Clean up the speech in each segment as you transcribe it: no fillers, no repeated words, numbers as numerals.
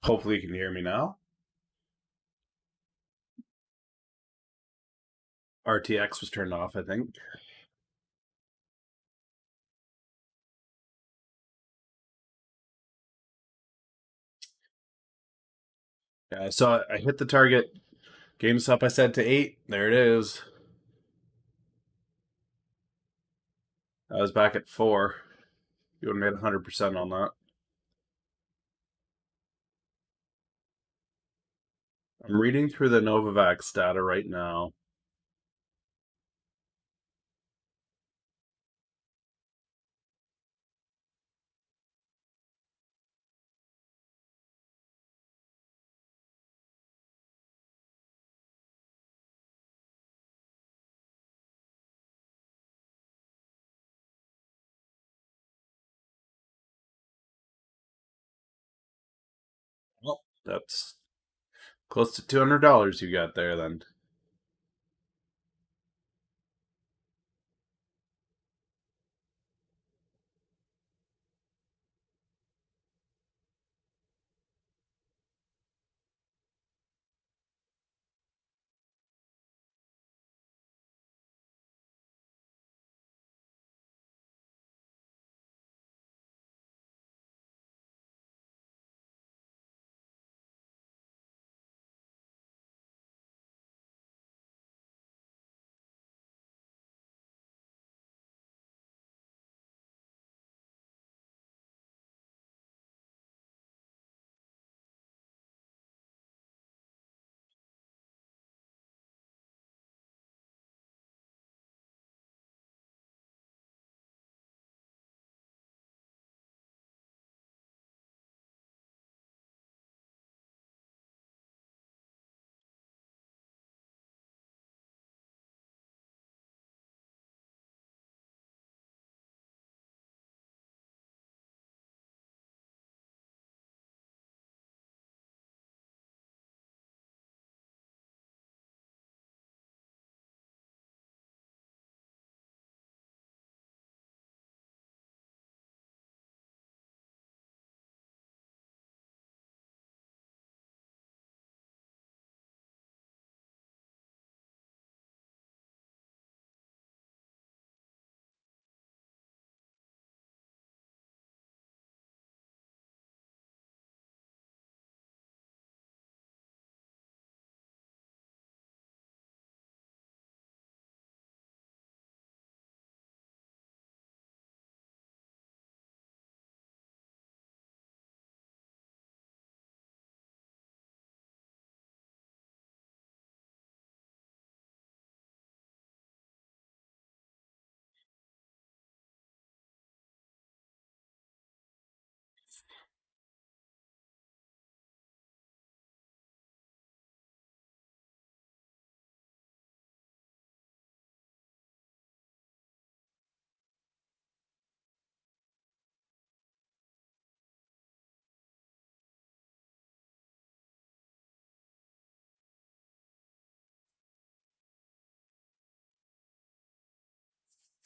Hopefully you can hear me now. RTX was turned off, I think. Yeah, I saw it. I hit the target. GameStop I said to 8. There it is. I was back at 4. You would have made 100% on that. I'm reading through the Novavax data right now. Well, that's close to $200 you got there then.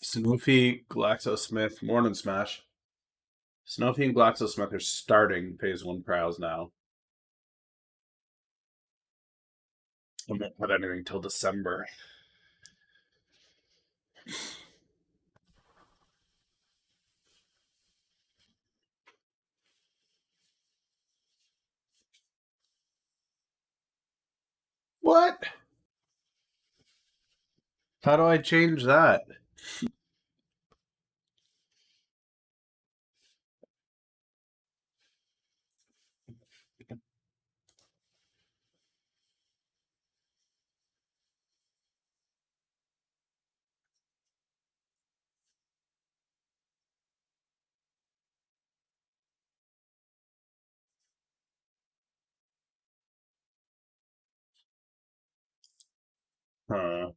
Sanofi, GlaxoSmith, morning smash. Sanofi and GlaxoSmith are starting phase 1 trials now. I won't have anything till December. What? How do I change that? Huh.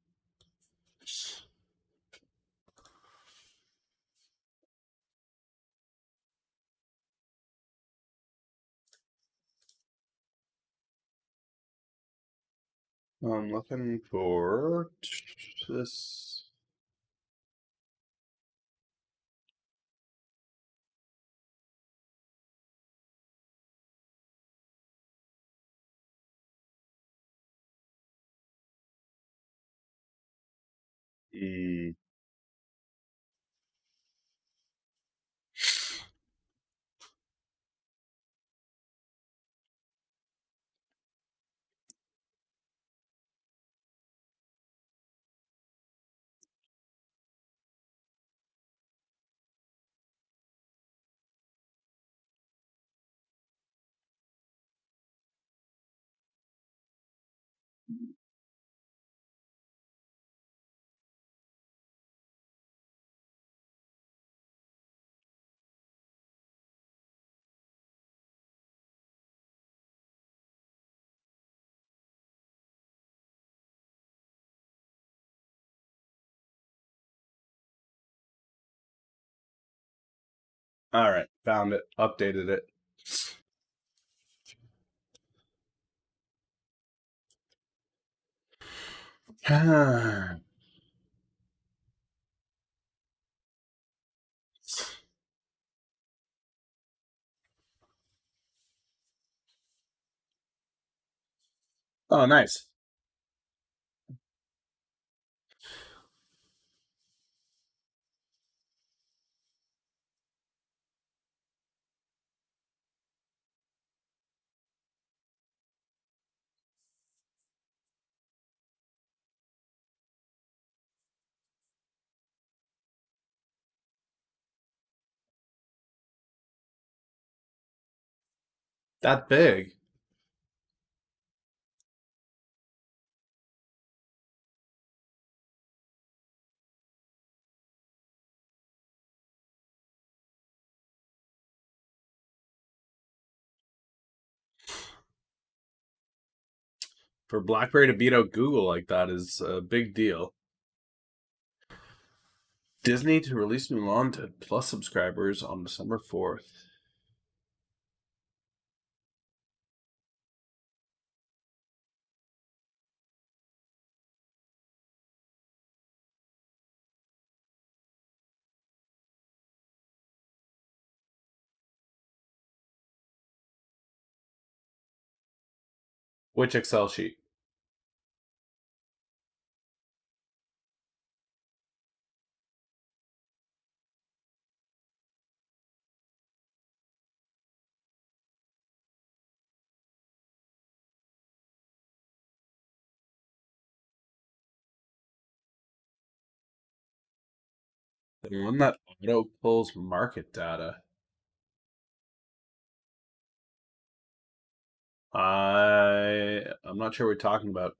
I'm looking for this. Mm. All right, found it, updated it. Oh, nice. That big. For BlackBerry to beat out Google like that is a big deal. Disney to release Mulan to Plus subscribers on December 4th. Which Excel sheet? The one that auto pulls market data. I'm not sure what we're talking about.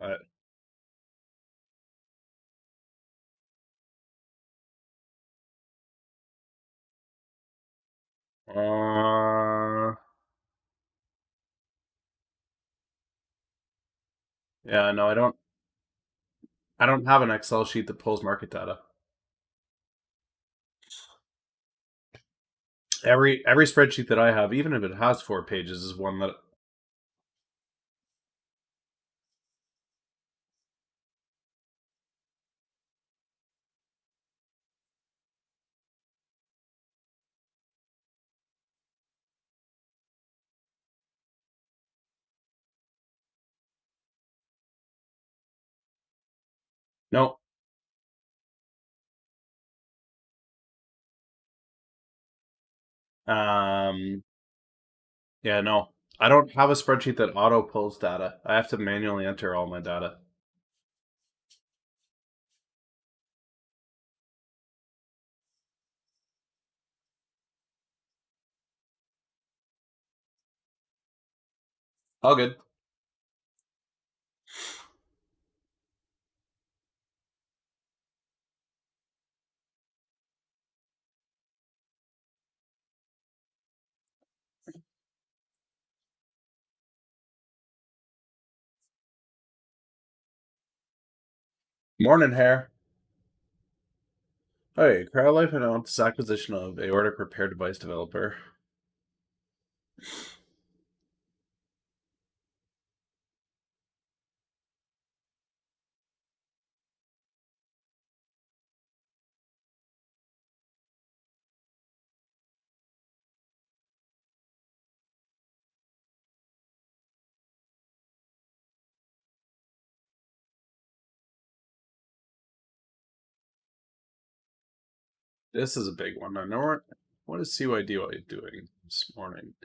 Yeah, no, I don't. I don't have an Excel sheet that pulls market data. Every spreadsheet that I have, even if it has 4 pages, is one that. No. Um. Yeah, no. I don't have a spreadsheet that auto pulls data. I have to manually enter all my data. All good. Morning, hair. Hey, CryoLife announced its acquisition of aortic repair device developer. This is a big one. I know what is CYDY doing this morning?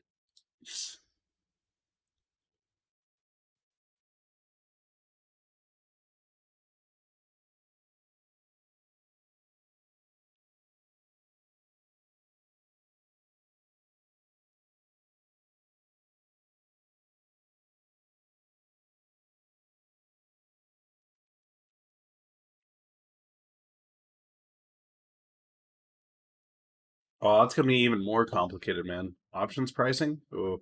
Oh, that's gonna be even more complicated, man. Options pricing? Oh.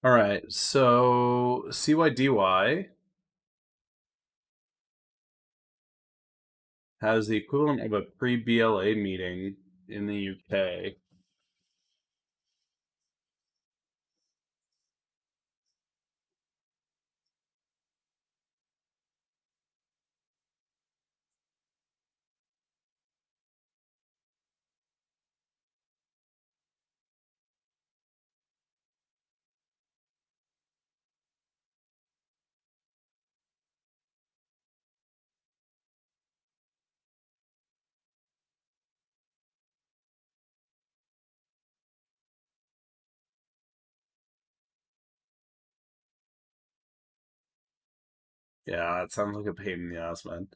All right, so CYDY has the equivalent of a pre-BLA meeting in the UK. Yeah, it sounds like a pain in the ass, man.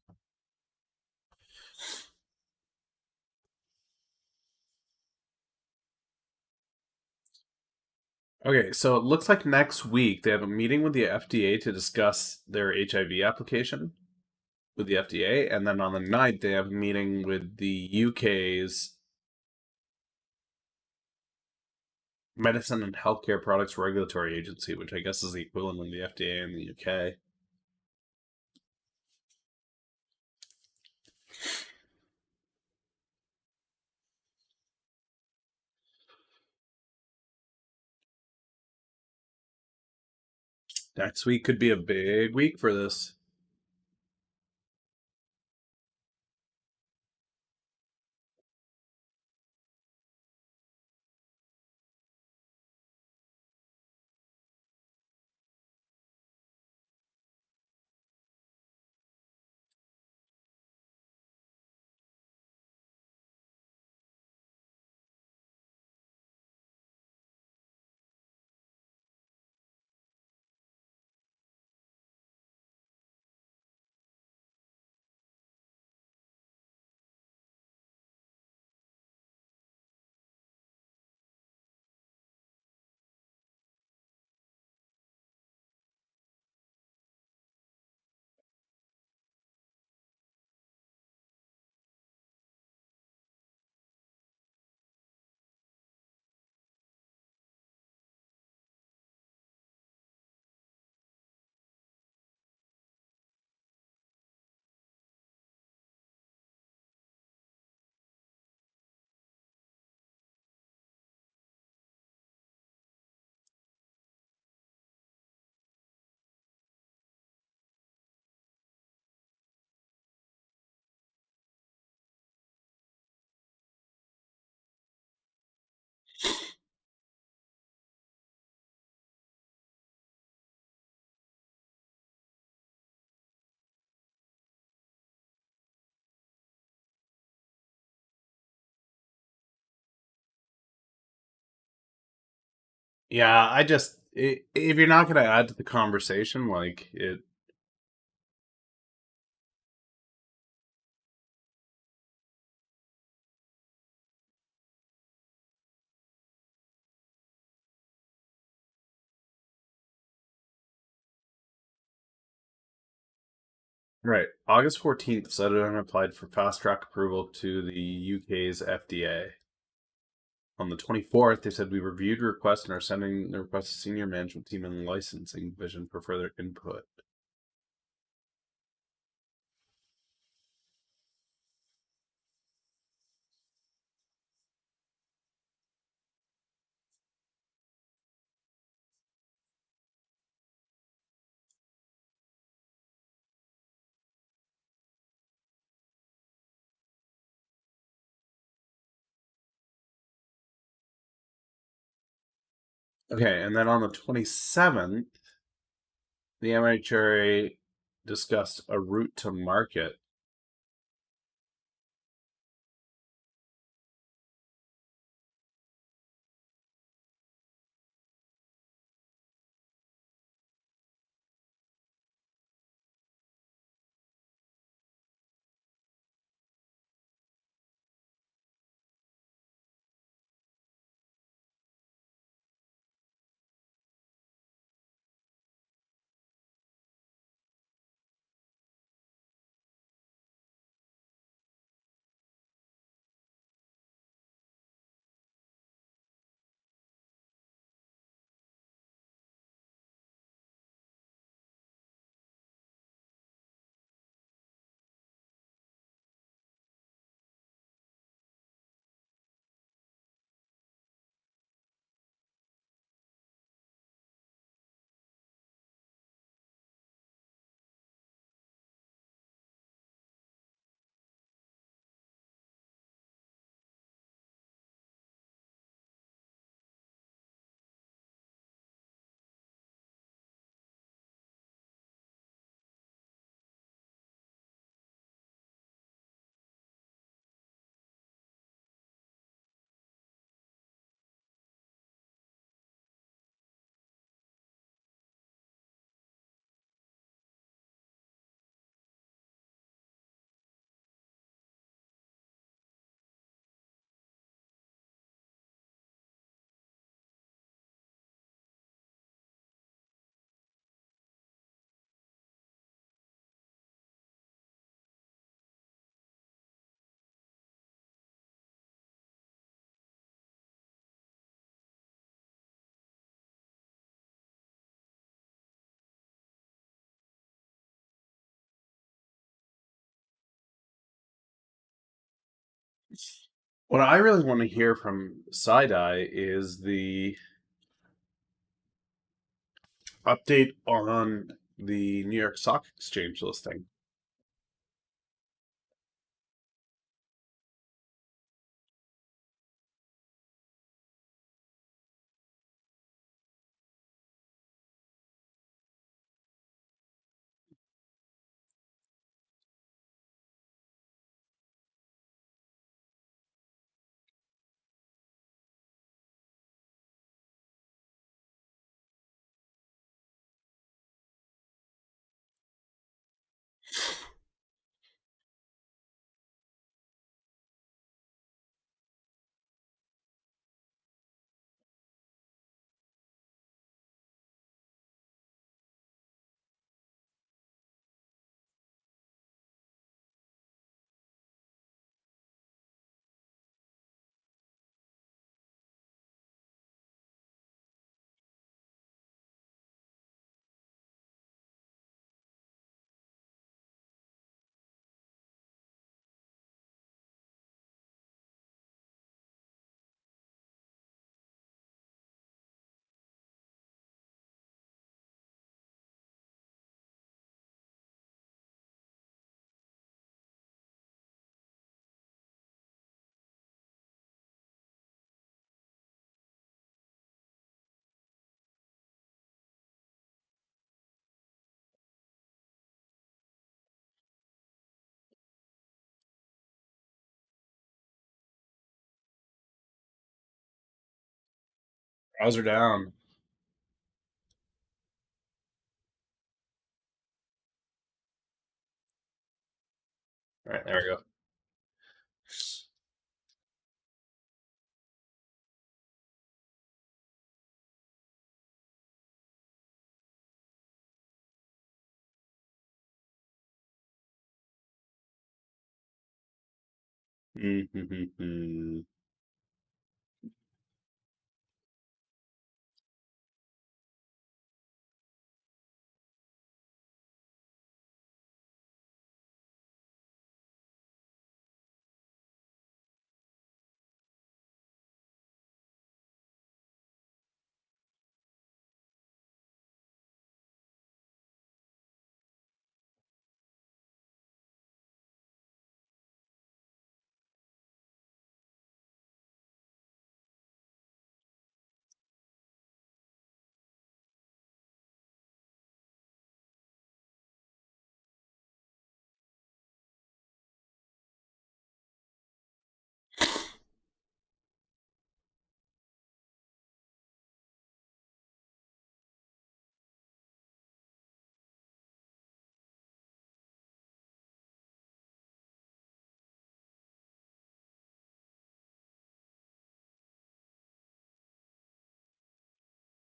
Okay, so it looks like next week they have a meeting with the FDA to discuss their HIV application with the FDA, and then on the 9th they have a meeting with the UK's Medicine and Healthcare Products Regulatory Agency, which I guess is the equivalent of the FDA in the UK. Next week could be a big week for this. Yeah, if you're not going to add to the conversation, like it. Right. August 14th, Sept applied for fast track approval to the UK's FDA. on the 24th, they said we reviewed requests and are sending the request to senior management team and licensing division for further input. Okay, and then on the 27th, the MHRA discussed a route to market. What I really want to hear from CYDY is the update on the New York Stock Exchange listing. Browser down. All right, there we go.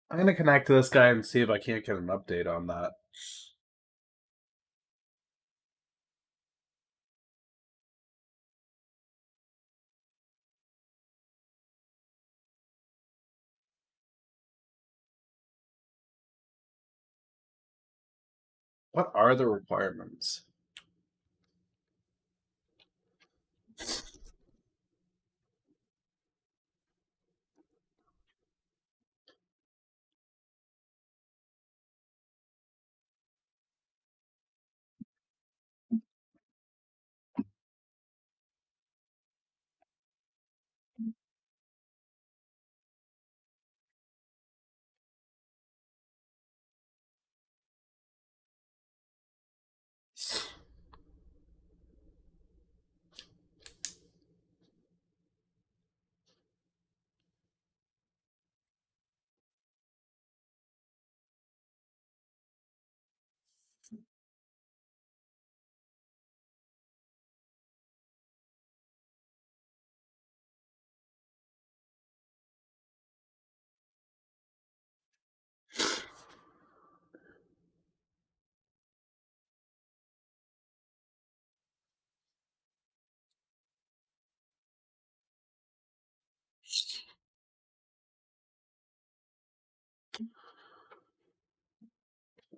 I'm gonna connect to this guy and see if I can't get an update on that. What are the requirements?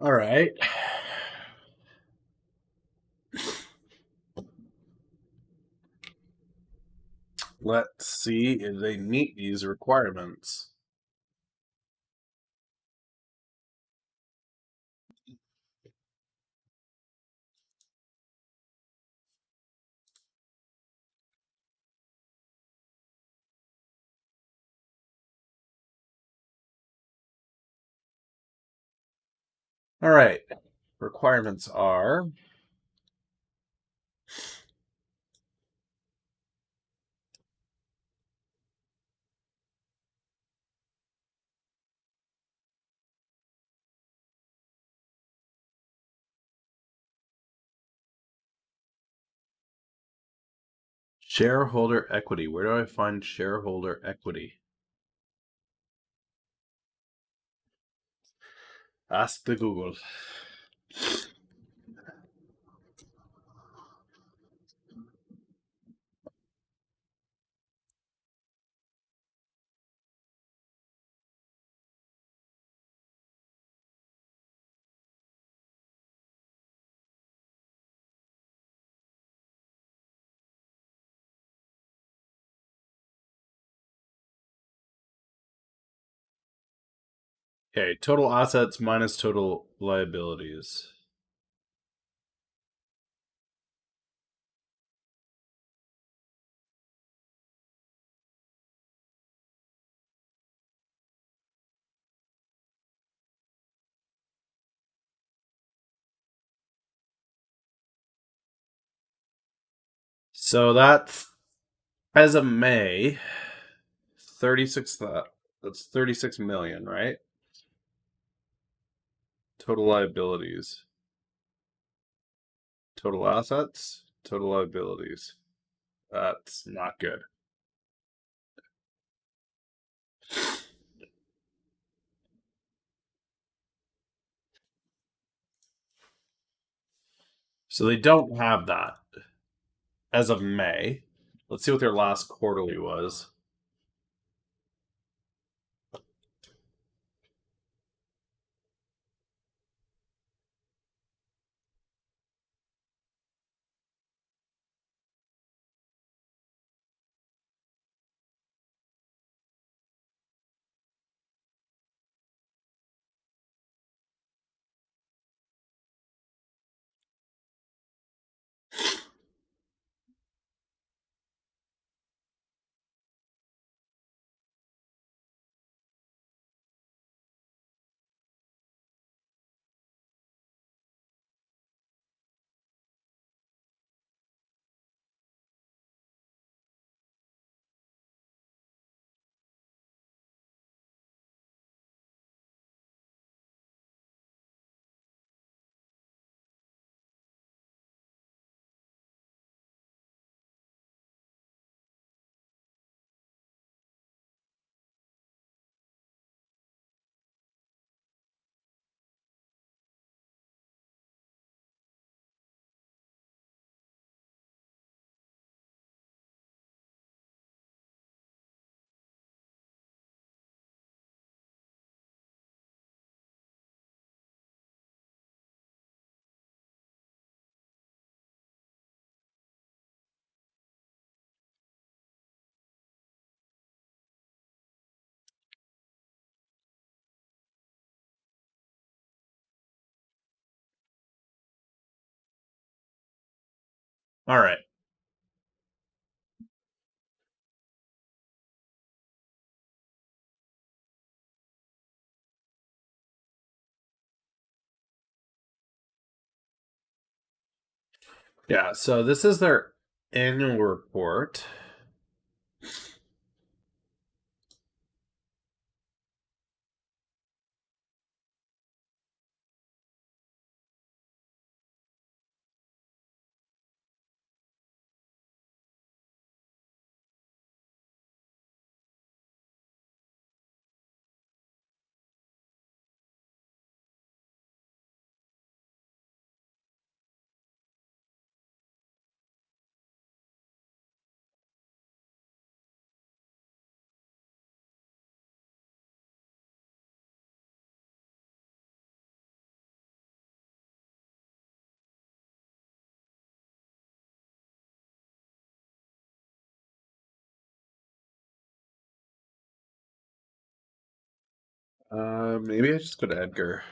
All right. Let's see if they meet these requirements. All right. Requirements are shareholder equity. Where do I find shareholder equity? Ask the Google. Okay, total assets minus total liabilities. So that's as of May, 36. That's 36 million, right? Total liabilities, total assets, total liabilities. That's not good. So they don't have that as of May. Let's see what their last quarterly was. All right. Yeah, so this is their annual report. Maybe I just go to Edgar.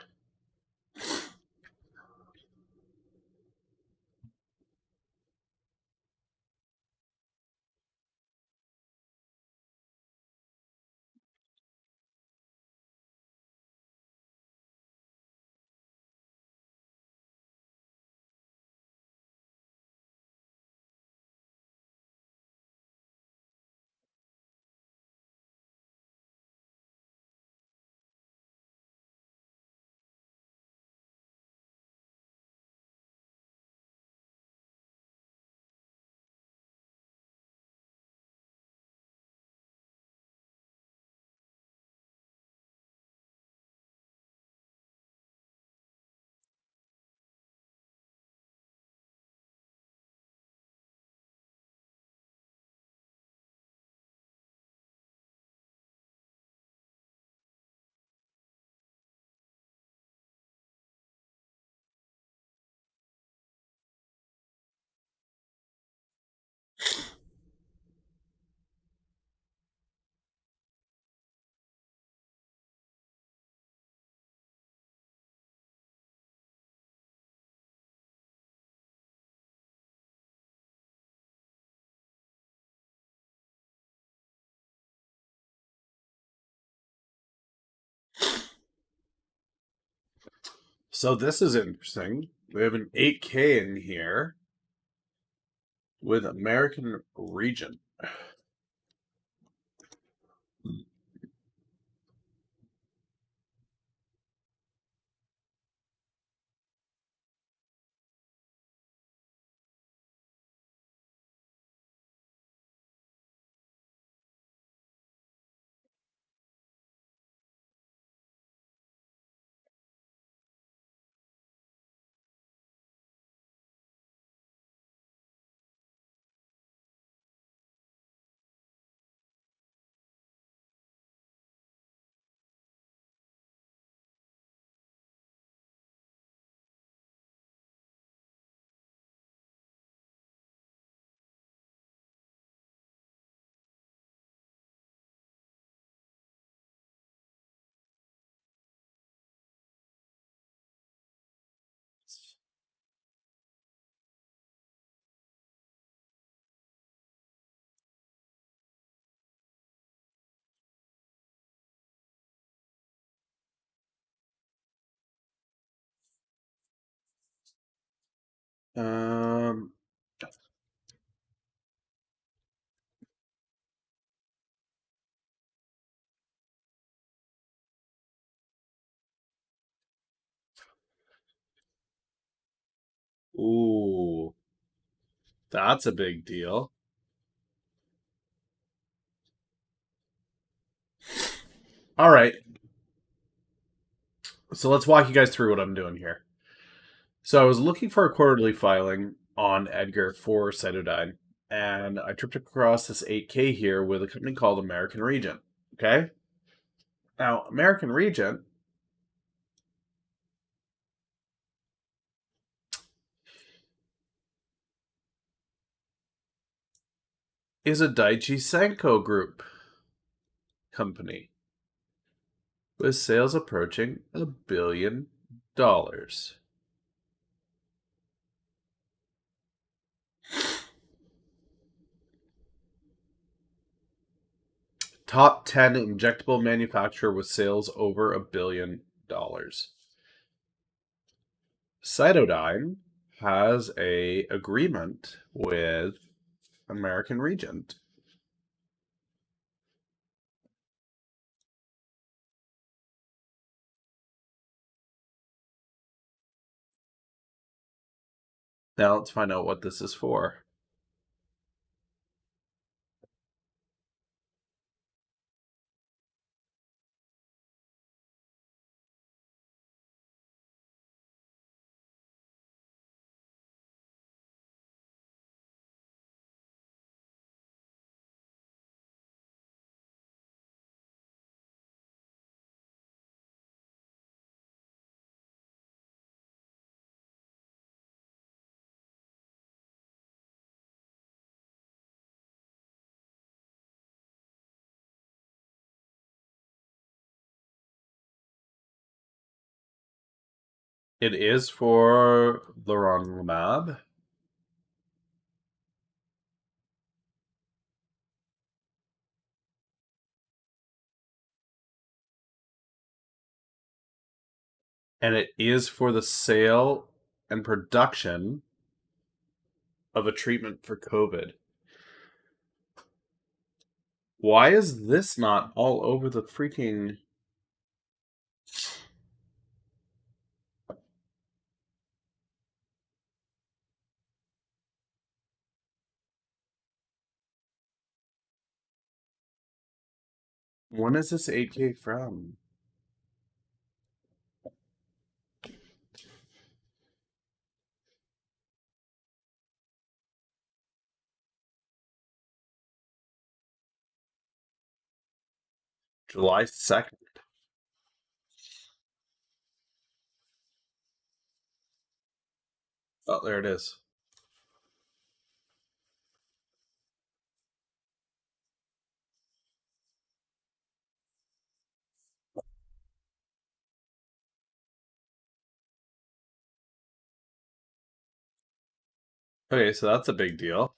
So this is interesting. We have an 8K in here with American Region. Um, ooh, that's a big deal. All right. So let's walk you guys through what I'm doing here. So I was looking for a quarterly filing on Edgar for CYDY, and I tripped across this 8K here with a company called American Regent. Okay. Now, American Regent is a Daiichi Sankyo Group company with sales approaching $1 billion. Top 10 injectable manufacturer with sales over $1 billion. CYDY has a agreement with American Regent. Now let's find out what this is for. It is for leronlimab. And it is for the sale and production of a treatment for COVID. Why is this not all over the freaking... When is this 8K from? July 2nd. Oh, there it is. Okay, so that's a big deal.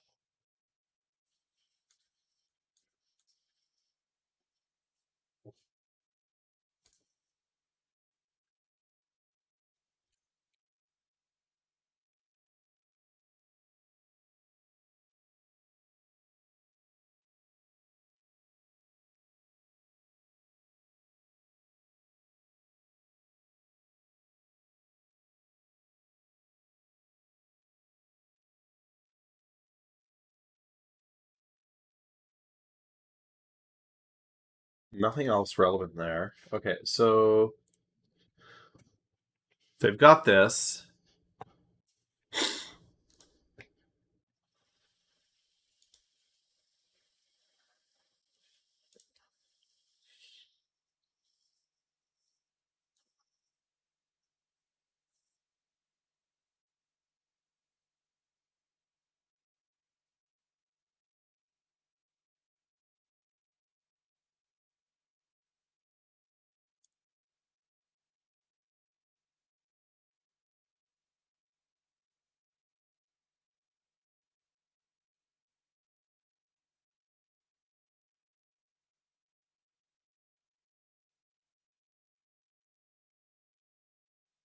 Nothing else relevant there. Okay, so they've got this.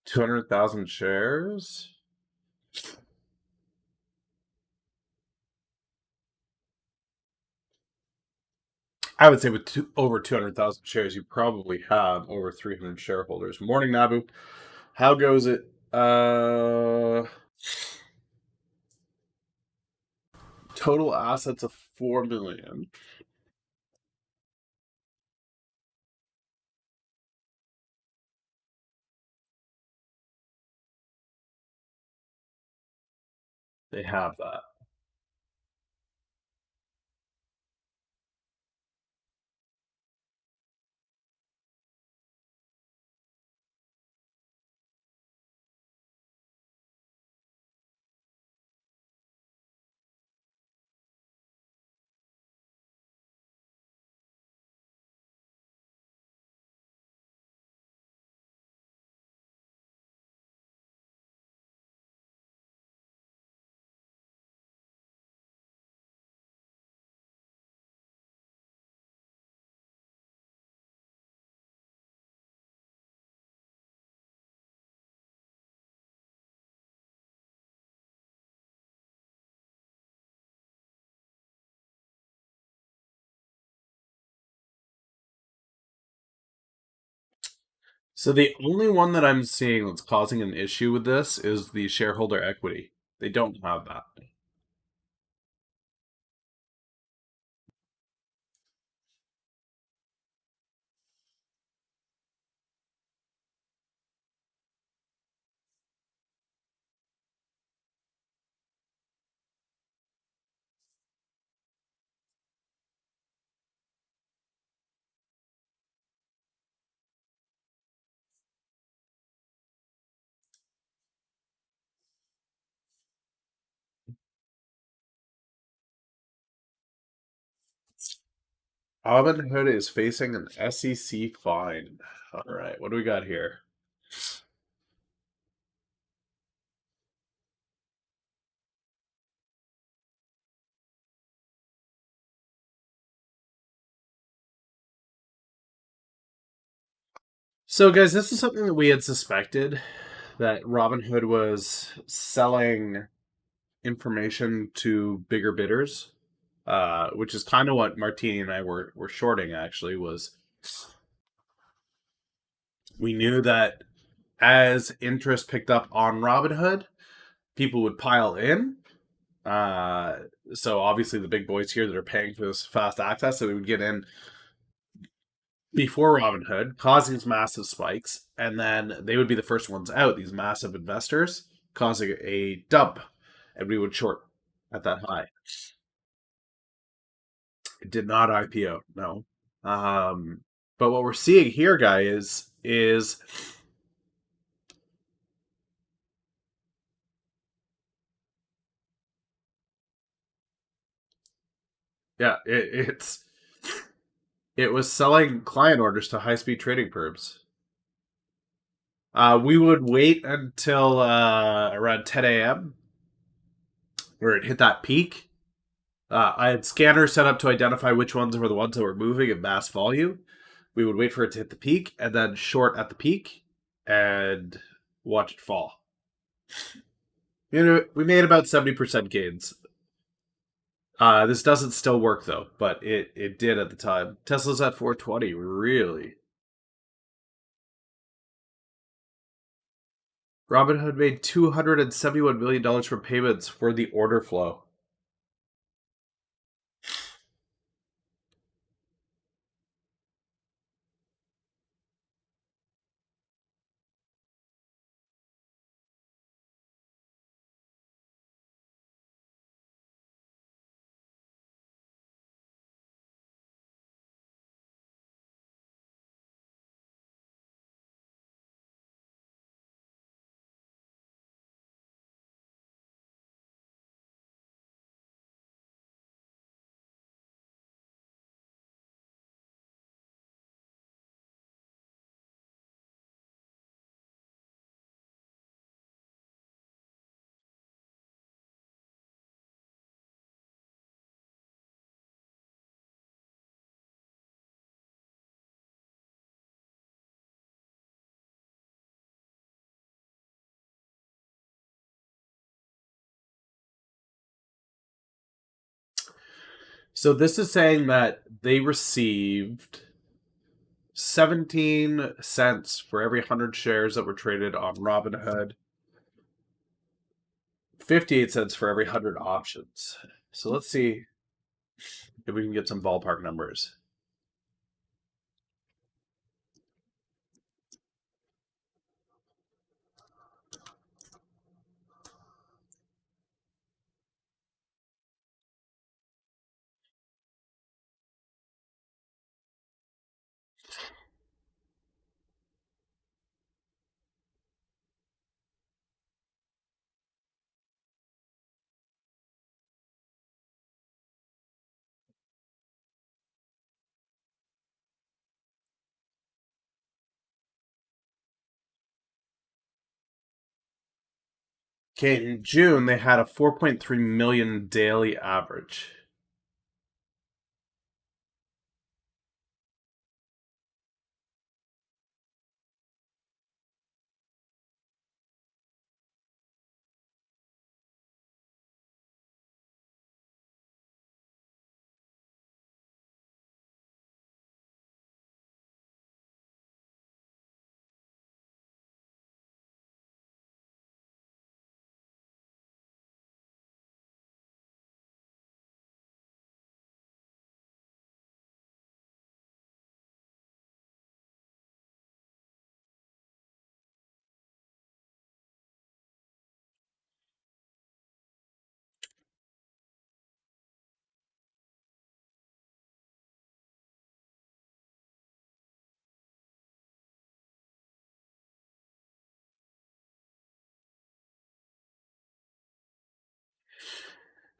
$200,000 shares. I would say with over 200,000 shares, you probably have over 300 shareholders. Morning, Nabu. How goes it? Total assets of 4 million. They have that. So the only one that I'm seeing that's causing an issue with this is the shareholder equity. They don't have that. Robinhood is facing an SEC fine. All right, what do we got here? So, guys, this is something that we had suspected that Robinhood was selling information to bigger bidders, which is kind of what Martini and I were shorting. Actually, was we knew that as interest picked up on Robinhood, people would pile in. Uh, so obviously the big boys here that are paying for this fast access, so we would get in before Robinhood, causing these massive spikes, and then they would be the first ones out, these massive investors, causing a dump, and we would short at that high. It did not IPO, no. But what we're seeing here, guys, is yeah, it was selling client orders to high speed trading firms. We would wait until around 10 a.m. where it hit that peak. I had scanners set up to identify which ones were the ones that were moving in mass volume. We would wait for it to hit the peak and then short at the peak and watch it fall. You know, we made about 70% gains. This doesn't still work though, but it did at the time. Tesla's at 420, really. Robinhood made $271 million from payments for the order flow. So this is saying that they received 17 cents for every 100 shares that were traded on Robinhood, 58 cents for every 100 options. So let's see if we can get some ballpark numbers. Okay, in June, they had a 4.3 million daily average.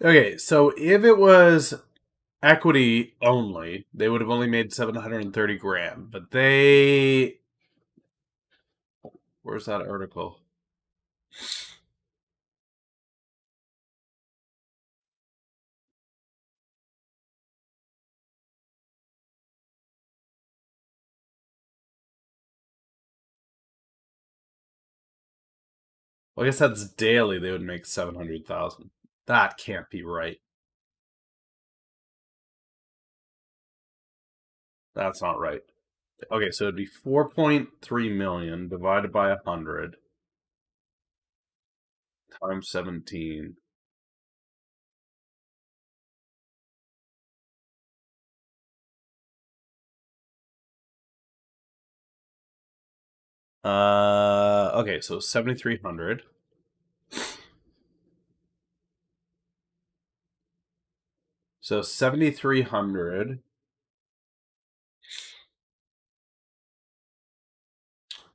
Okay, so if it was equity only, they would have only made 730 grand. But they... Where's that article? Well, I guess that's daily. They would make 700,000. That can't be right. That's not right. Okay, so it'd be 4.3 million divided by 100 times 17. Okay, so 7,300. So 7,300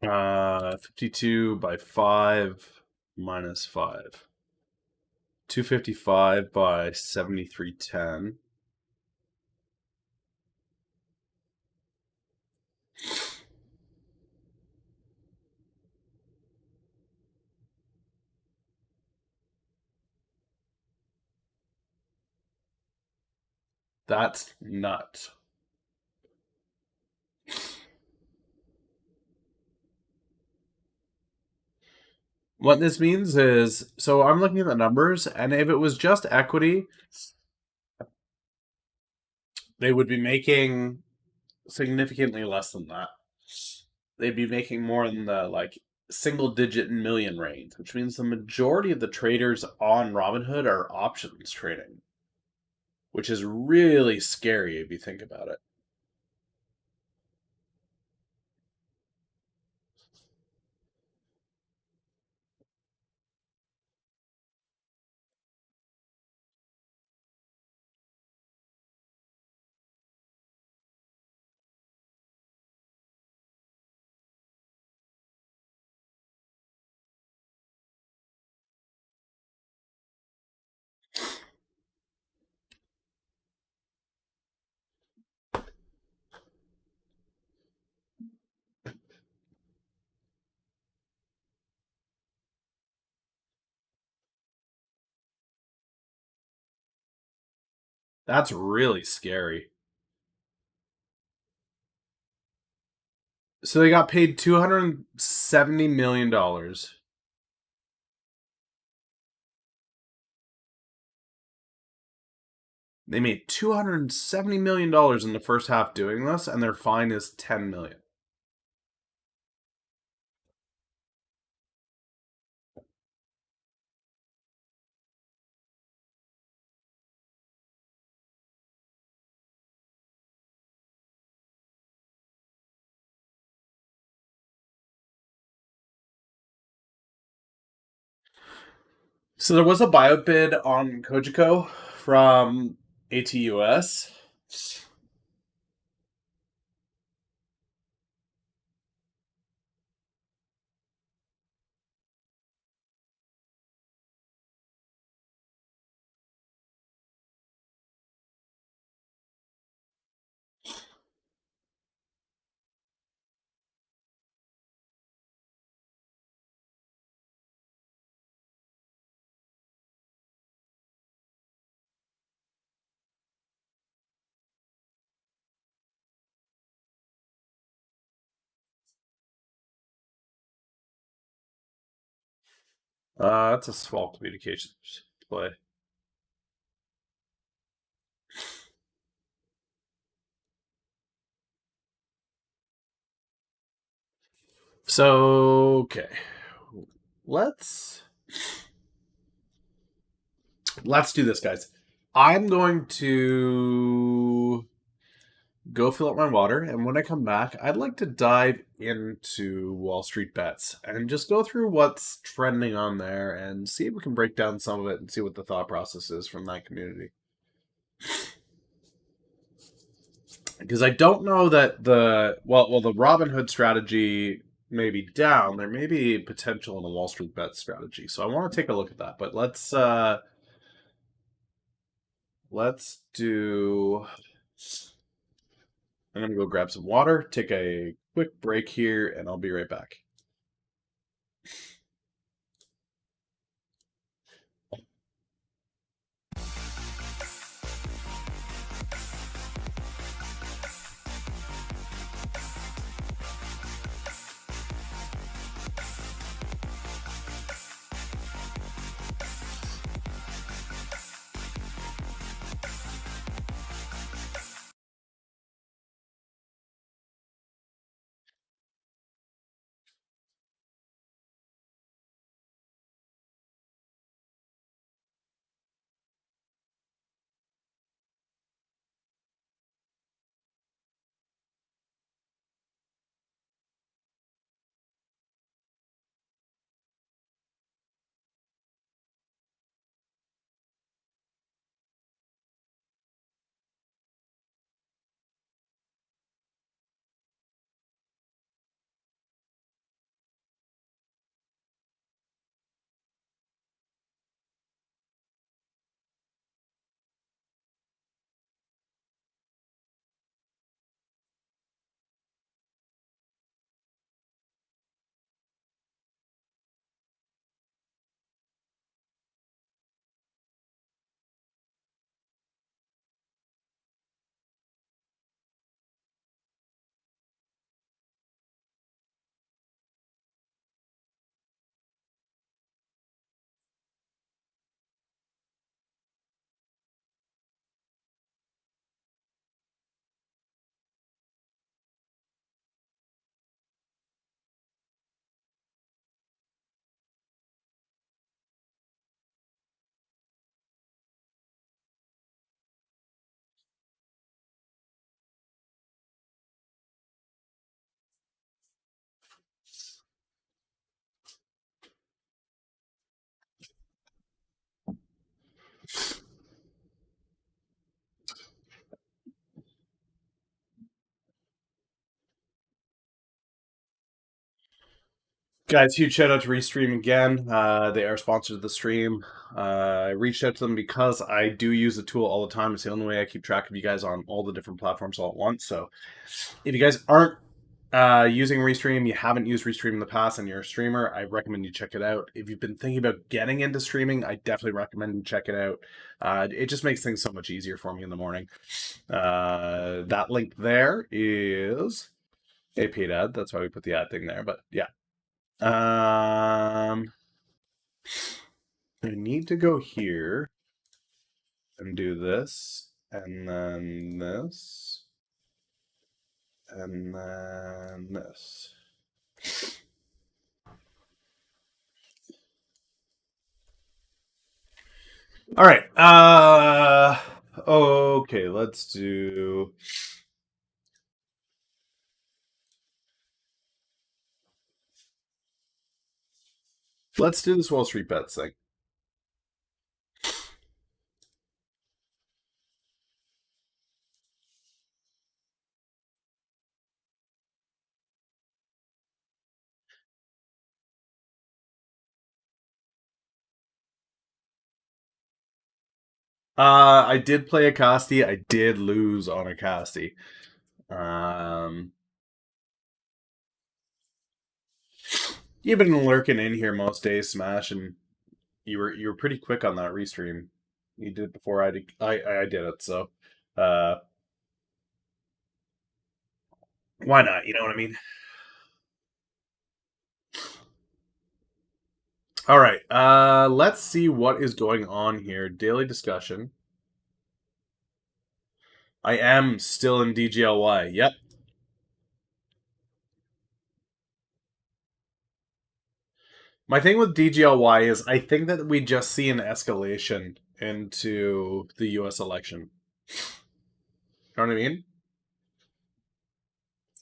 52 by 5 minus 5. 255 by 7310. That's nuts. What this means is, so I'm looking at the numbers, and if it was just equity, they would be making significantly less than that. They'd be making more in the single digit million range, which means the majority of the traders on Robinhood are options trading, which is really scary if you think about it. That's really scary. So they got paid $270 million. They made $270 million in the first half doing this, and their fine is $10 million. So there was a bio bid on Kojiko from ATUS. That's a small communications play. So, okay. Let's do this, guys. I'm going to go fill up my water, and when I come back, I'd like to dive into Wall Street Bets and just go through what's trending on there and see if we can break down some of it and see what the thought process is from that community. Because I don't know that the Robinhood strategy may be down. There may be potential in the Wall Street Bet strategy, so I want to take a look at that. But let's let's do. I'm gonna go grab some water, take a quick break here, and I'll be right back. Guys, huge shout out to Restream again. They are sponsors of the stream. I reached out to them because I do use the tool all the time. It's the only way I keep track of you guys on all the different platforms all at once. So if you guys aren't using Restream, you haven't used Restream in the past, and you're a streamer, I recommend you check it out. If you've been thinking about getting into streaming, I definitely recommend you check it out. It just makes things so much easier for me in the morning. That link there is a paid ad. That's why we put the ad thing there. But yeah. I need to go here and do this, and then this, and then this. All right. Okay, let's do. Let's do this Wall Street Bets thing. I did play a Costi. I did lose on a Costi. You've been lurking in here most days, Smash, and you were pretty quick on that restream. You did it before I did. I did it, so uh, why not? You know what I mean? All right. Let's see what is going on here. Daily discussion. I am still in DGLY. Yep. My thing with DGLY is I think that we just see an escalation into the US election. You know what I mean?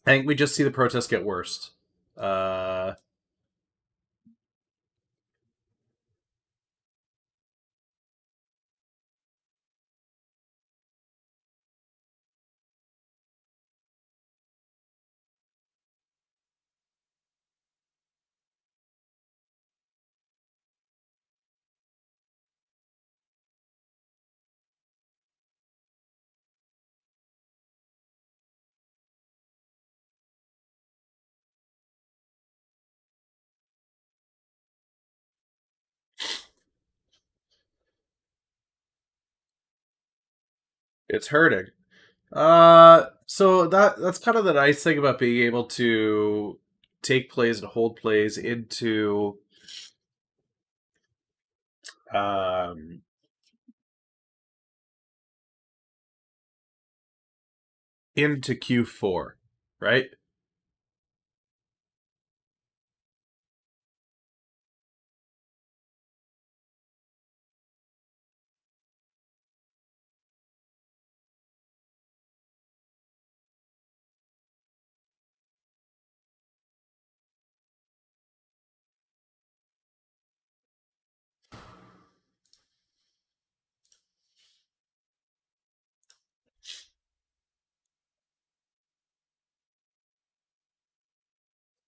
I think we just see the protests get worse. Uh, It's hurting. So that's kind of the nice thing about being able to take plays and hold plays um into Q4, right?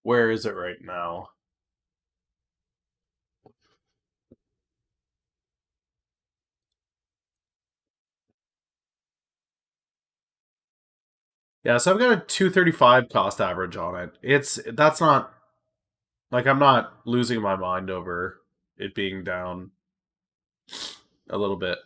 Where is it right now? Yeah, so I've got a 235 cost average on it. That's not like I'm not losing my mind over it being down a little bit.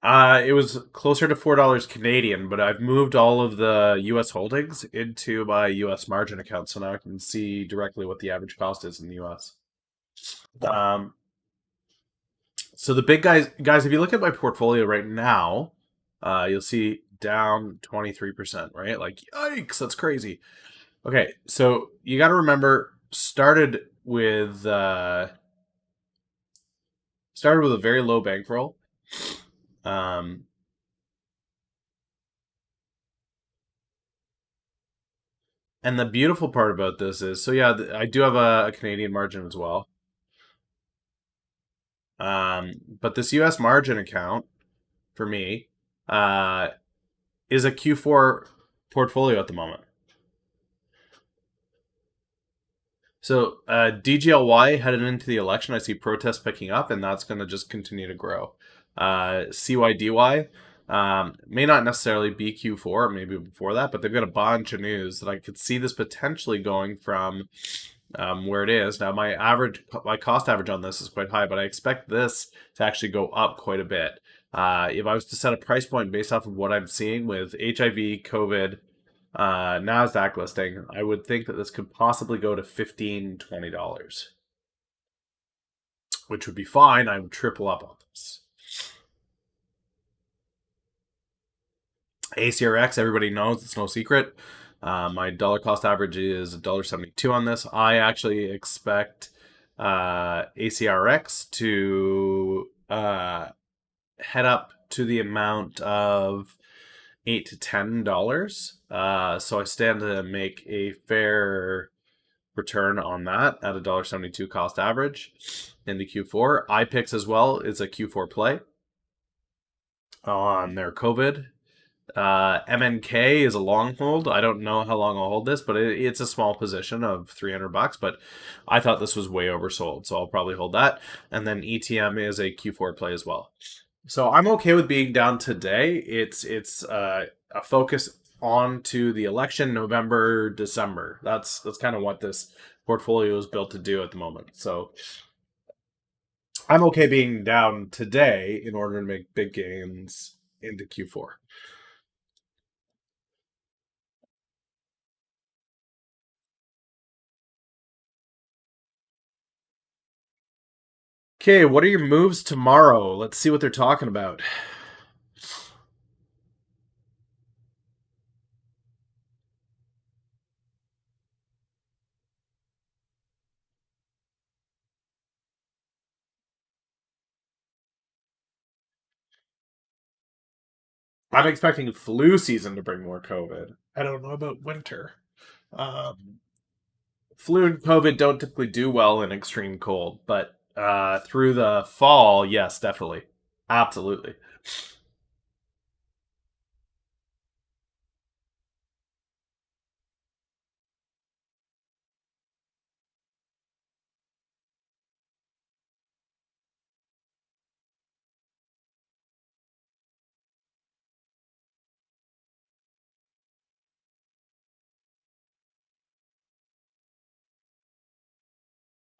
It was closer to $4 Canadian, but I've moved all of the US holdings into my US margin account, so now I can see directly what the average cost is in the US. Um, so the big guys, if you look at my portfolio right now, you'll see down 23%, right? Like, yikes, that's crazy. Okay, so you got to remember, started with a very low bankroll. Um, and the beautiful part about this is, so yeah, I do have a Canadian margin as well. But this US margin account for me uh, is a Q4 portfolio at the moment. So DGLY headed into the election, I see protests picking up, and that's going to just continue to grow. CYDY may not necessarily be Q4, maybe before that, but they've got a bunch of news that I could see this potentially going from where it is now. My cost average on this is quite high, but I expect this to actually go up quite a bit. If I was to set a price point based off of what I'm seeing with HIV, COVID, Nasdaq listing, I would think that this could possibly go to $15-20, which would be fine. I would triple up on this. ACRX, everybody knows, it's no secret. My dollar cost average is $1.72 on this. I actually expect ACRX to head up to the amount of $8 to $10. So I stand to make a fair return on that at $1.72 cost average into Q4. iPix as well is a Q4 play on their COVID. MNK is a long hold. I don't know how long I'll hold this, but it's a small position of $300. But I thought this was way oversold, so I'll probably hold that. And then ETM is a Q4 play as well. So I'm okay with being down today. It's a focus on to the election, November, December. That's kind of what this portfolio is built to do at the moment. So I'm okay being down today in order to make big gains into Q4. Okay, what are your moves tomorrow? Let's see what they're talking about. I'm expecting flu season to bring more COVID. I don't know about winter. Um, Flu and COVID don't typically do well in extreme cold, but through the fall, yes, definitely, absolutely.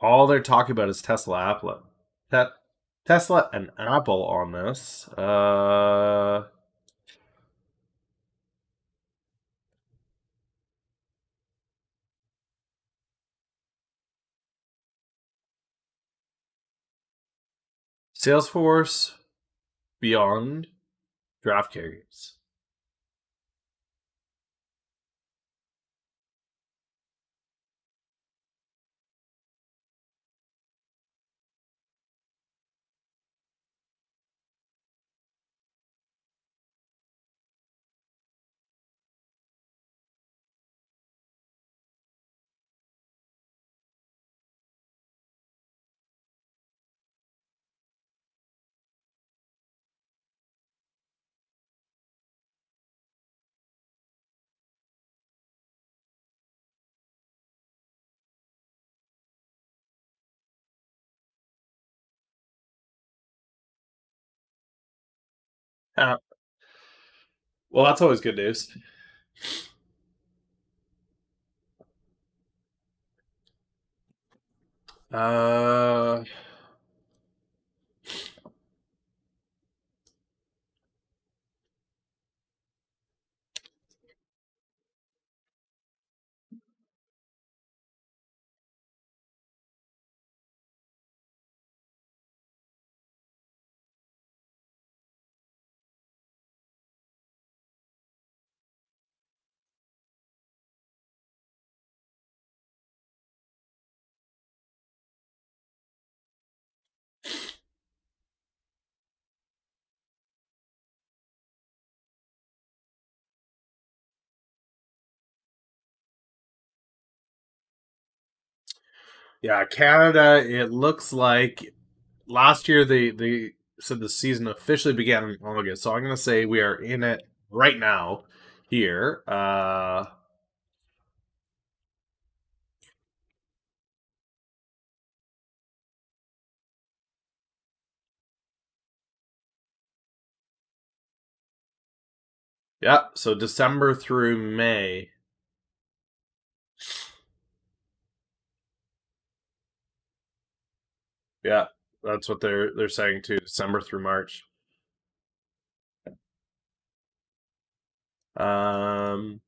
all they're talking about is Tesla, Apple, Tesla and Apple on this. Salesforce, Beyond, DraftKings. Uh, well, that's always good news. Uh, yeah, Canada. It looks like last year they said the season officially began in August, so I'm gonna say we are in it right now here. Yeah, so December through May. Yeah, that's what they're saying too. December through March. Um,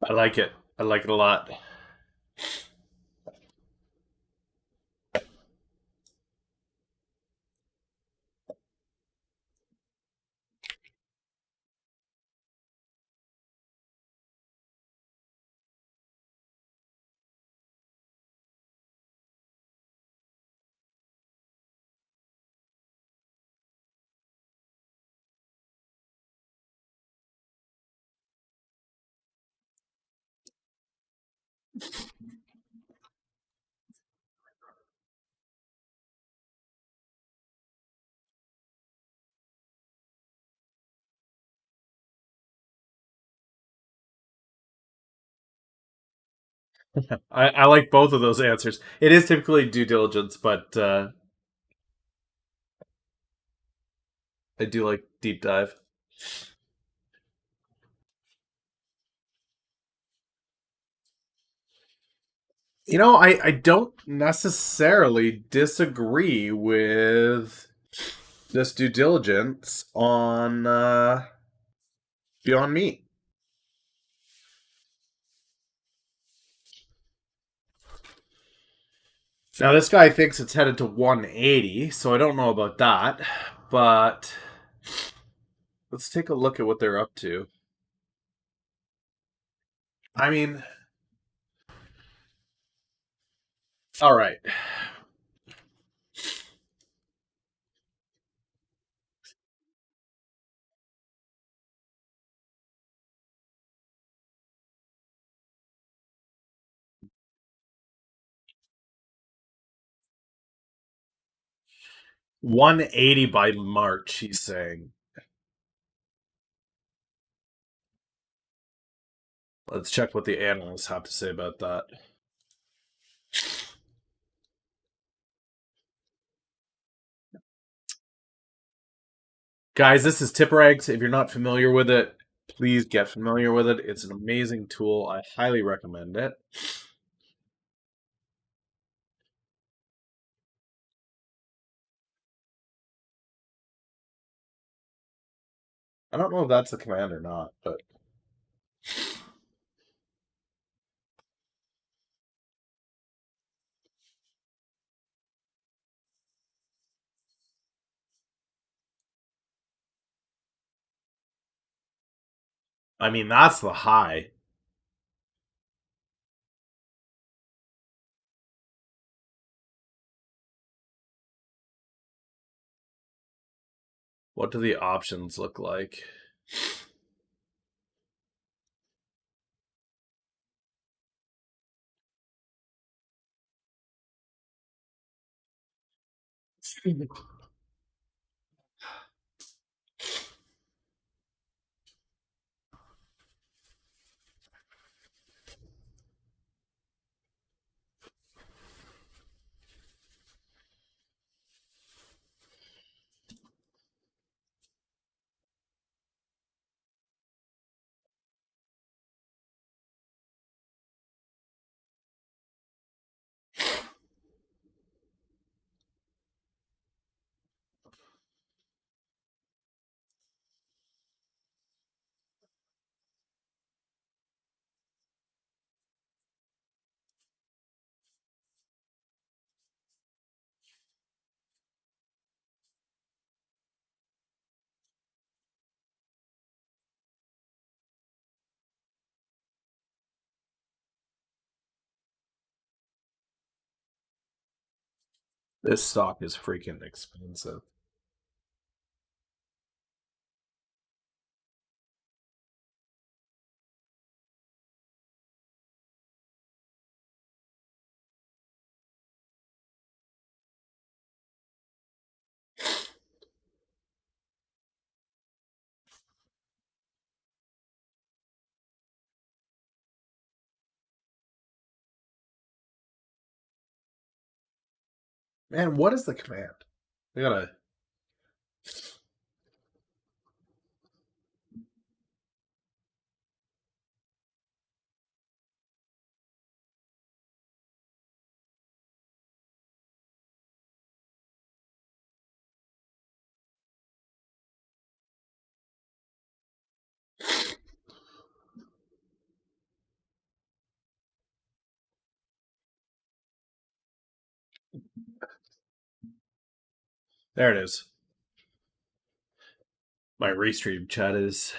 I like it. I like it a lot. I like both of those answers. It is typically due diligence, but I do like deep dive. You know, I don't necessarily disagree with this due diligence on Beyond Meat. Now, this guy thinks it's headed to 180, so I don't know about that. But let's take a look at what they're up to. I mean, all right. 180 by March, he's saying. Let's check what the analysts have to say about that. Guys, this is TipRegs. If you're not familiar with it, please get familiar with it. It's an amazing tool. I highly recommend it. I don't know if that's the command or not, but I mean, that's the high. What do the options look like? This stock is freaking expensive. Man, what is the command? I gotta. There it is. My Restream chat is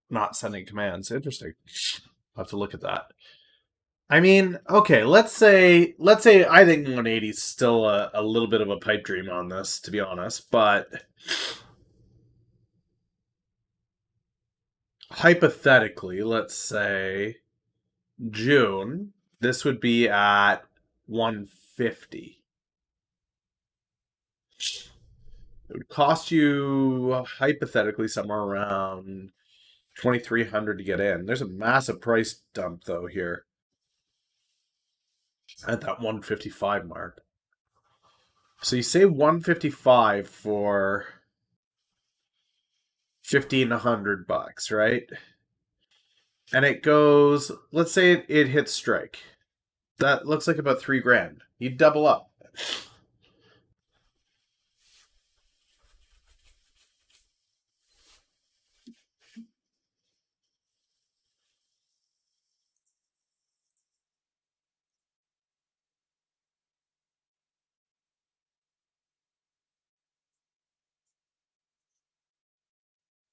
not sending commands. Interesting. I'll have to look at that. I mean, okay, let's say I think 180 is still a little bit of a pipe dream on this, to be honest, but hypothetically, let's say June, this would be at 150. It would cost you hypothetically somewhere around 2,300 to get in. There's a massive price dump though here at that 155 mark. So you say 155 for $1,500, right? And it goes, let's say it hits strike. That looks like about $3,000. You double up.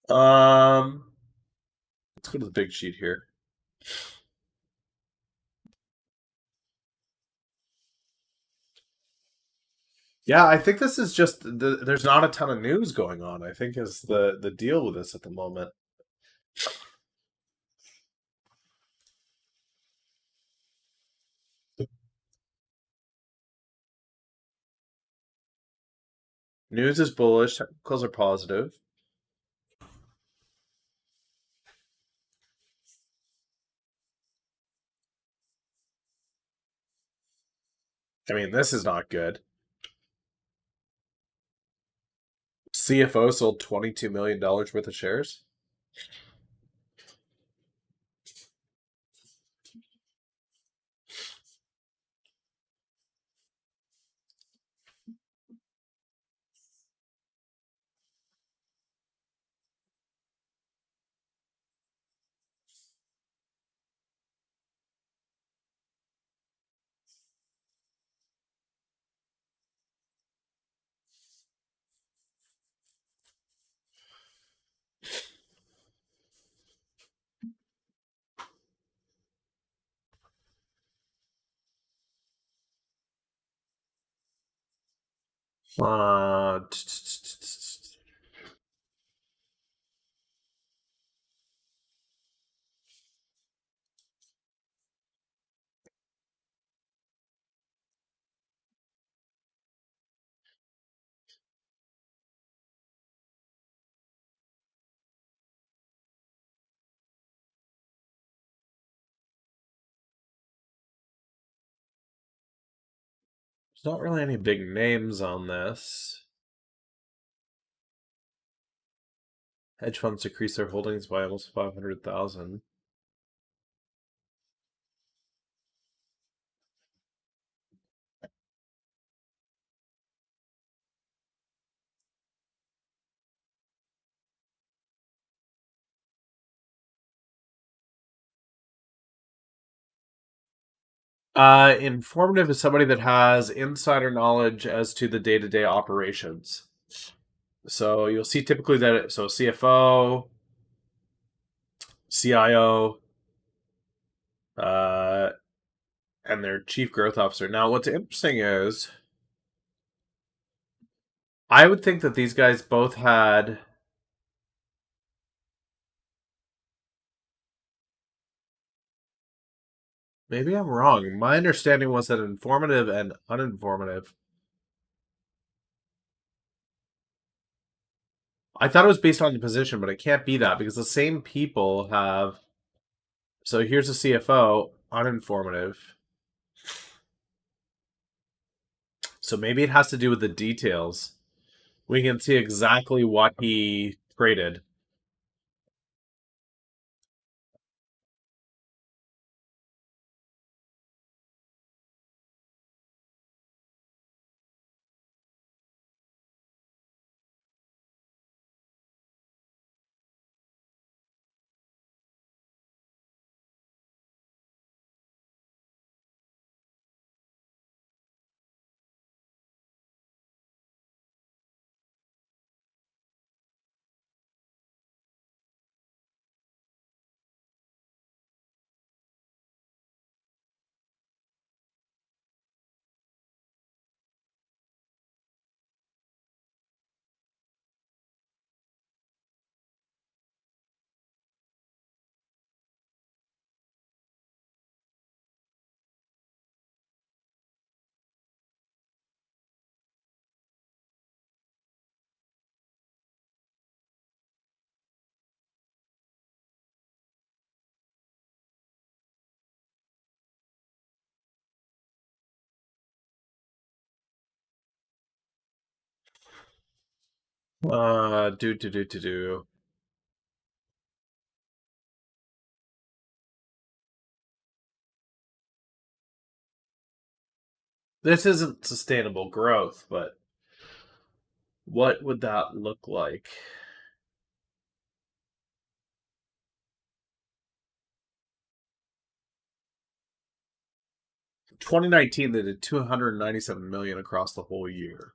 Um, let's go to the big sheet here. Yeah, I think this is just there's not a ton of news going on. I think is the deal with this at the moment. News is bullish, technicals are positive. I mean, this is not good. CFO sold $22 million worth of shares. Uh, there's not really any big names on this. Hedge funds decrease their holdings by almost 500,000. Informative is somebody that has insider knowledge as to the day-to-day operations. So you'll see typically that CFO, CIO, uh, and their chief growth officer. Now, what's interesting is I would think that these guys both had. Maybe I'm wrong. My understanding was that informative and uninformative. I thought it was based on the position, but it can't be that because the same people have. So here's the CFO, uninformative. So maybe it has to do with the details. We can see exactly what he traded. Do. This isn't sustainable growth, but what would that look like? In 2019, they did 297 million across the whole year.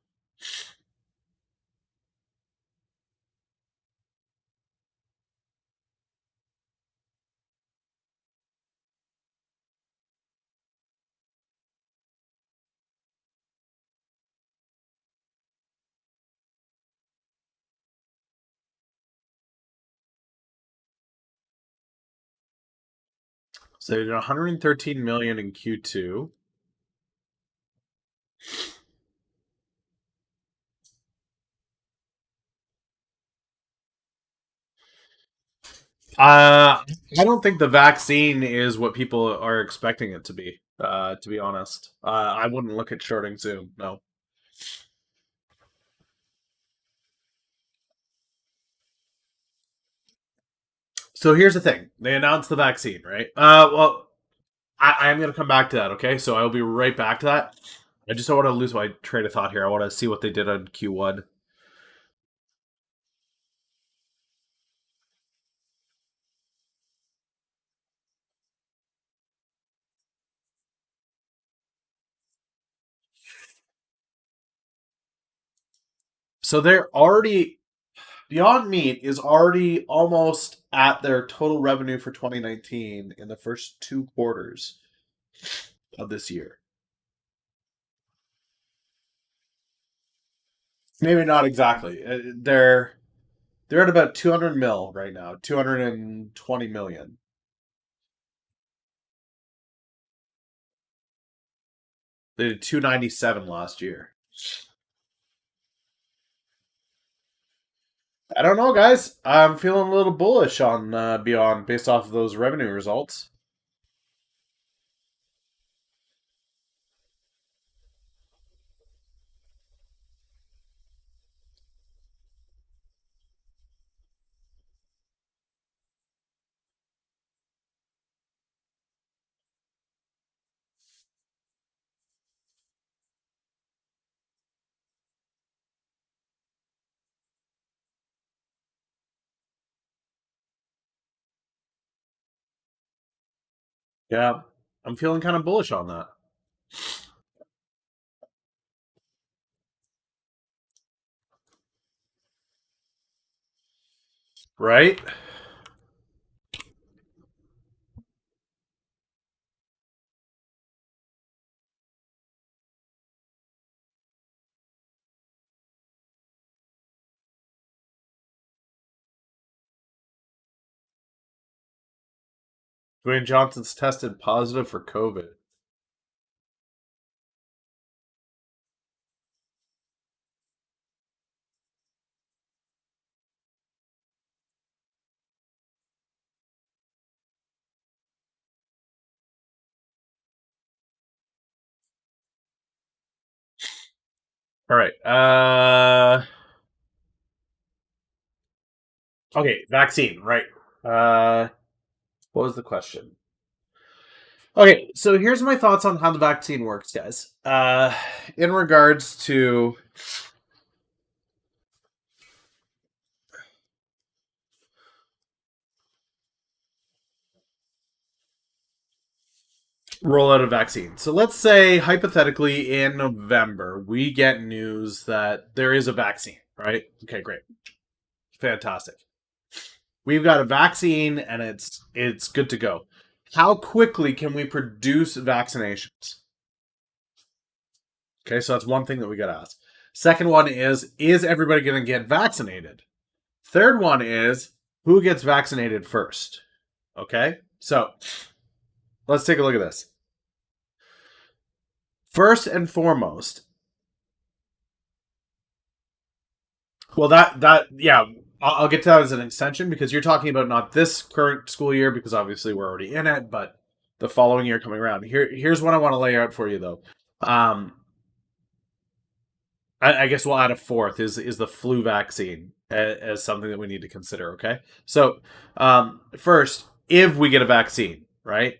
So they did 113 million in Q2. I don't think the vaccine is what people are expecting it to be. To be honest, I wouldn't look at shorting Zoom. No. So here's the thing: they announced the vaccine, right? Well, I am going to come back to that. Okay, so I will be right back to that. I just don't want to lose my train of thought here. I want to see what they did on Q1. So they're already Beyond Meat is already almost at their total revenue for 2019 in the first 2 quarters of this year. Maybe not exactly. They're at about 200 mil right now, 220 million. They did 297 last year. I don't know, guys. I'm feeling a little bullish on Beyond based off of those revenue results. Yeah, I'm feeling kind of bullish on that. Right? Dwayne Johnson's tested positive for COVID. All right. Okay, vaccine, right. What was the question? Okay, so here's my thoughts on how the vaccine works, guys. In regards to rollout of vaccine. So let's say hypothetically in November we get news that there is a vaccine, right? Okay, great. Fantastic. We've got a vaccine and it's good to go. How quickly can we produce vaccinations? Okay, so that's one thing that we got to ask. Second one is everybody going to get vaccinated? Third one is who gets vaccinated first? Okay? So, let's take a look at this. First and foremost, well, yeah, I'll get to that as an extension because you're talking about not this current school year because obviously we're already in it, but the following year coming around. Here's what I want to lay out for you though. I guess we'll add a fourth is the flu vaccine as something that we need to consider. Okay, so first, if we get a vaccine, right?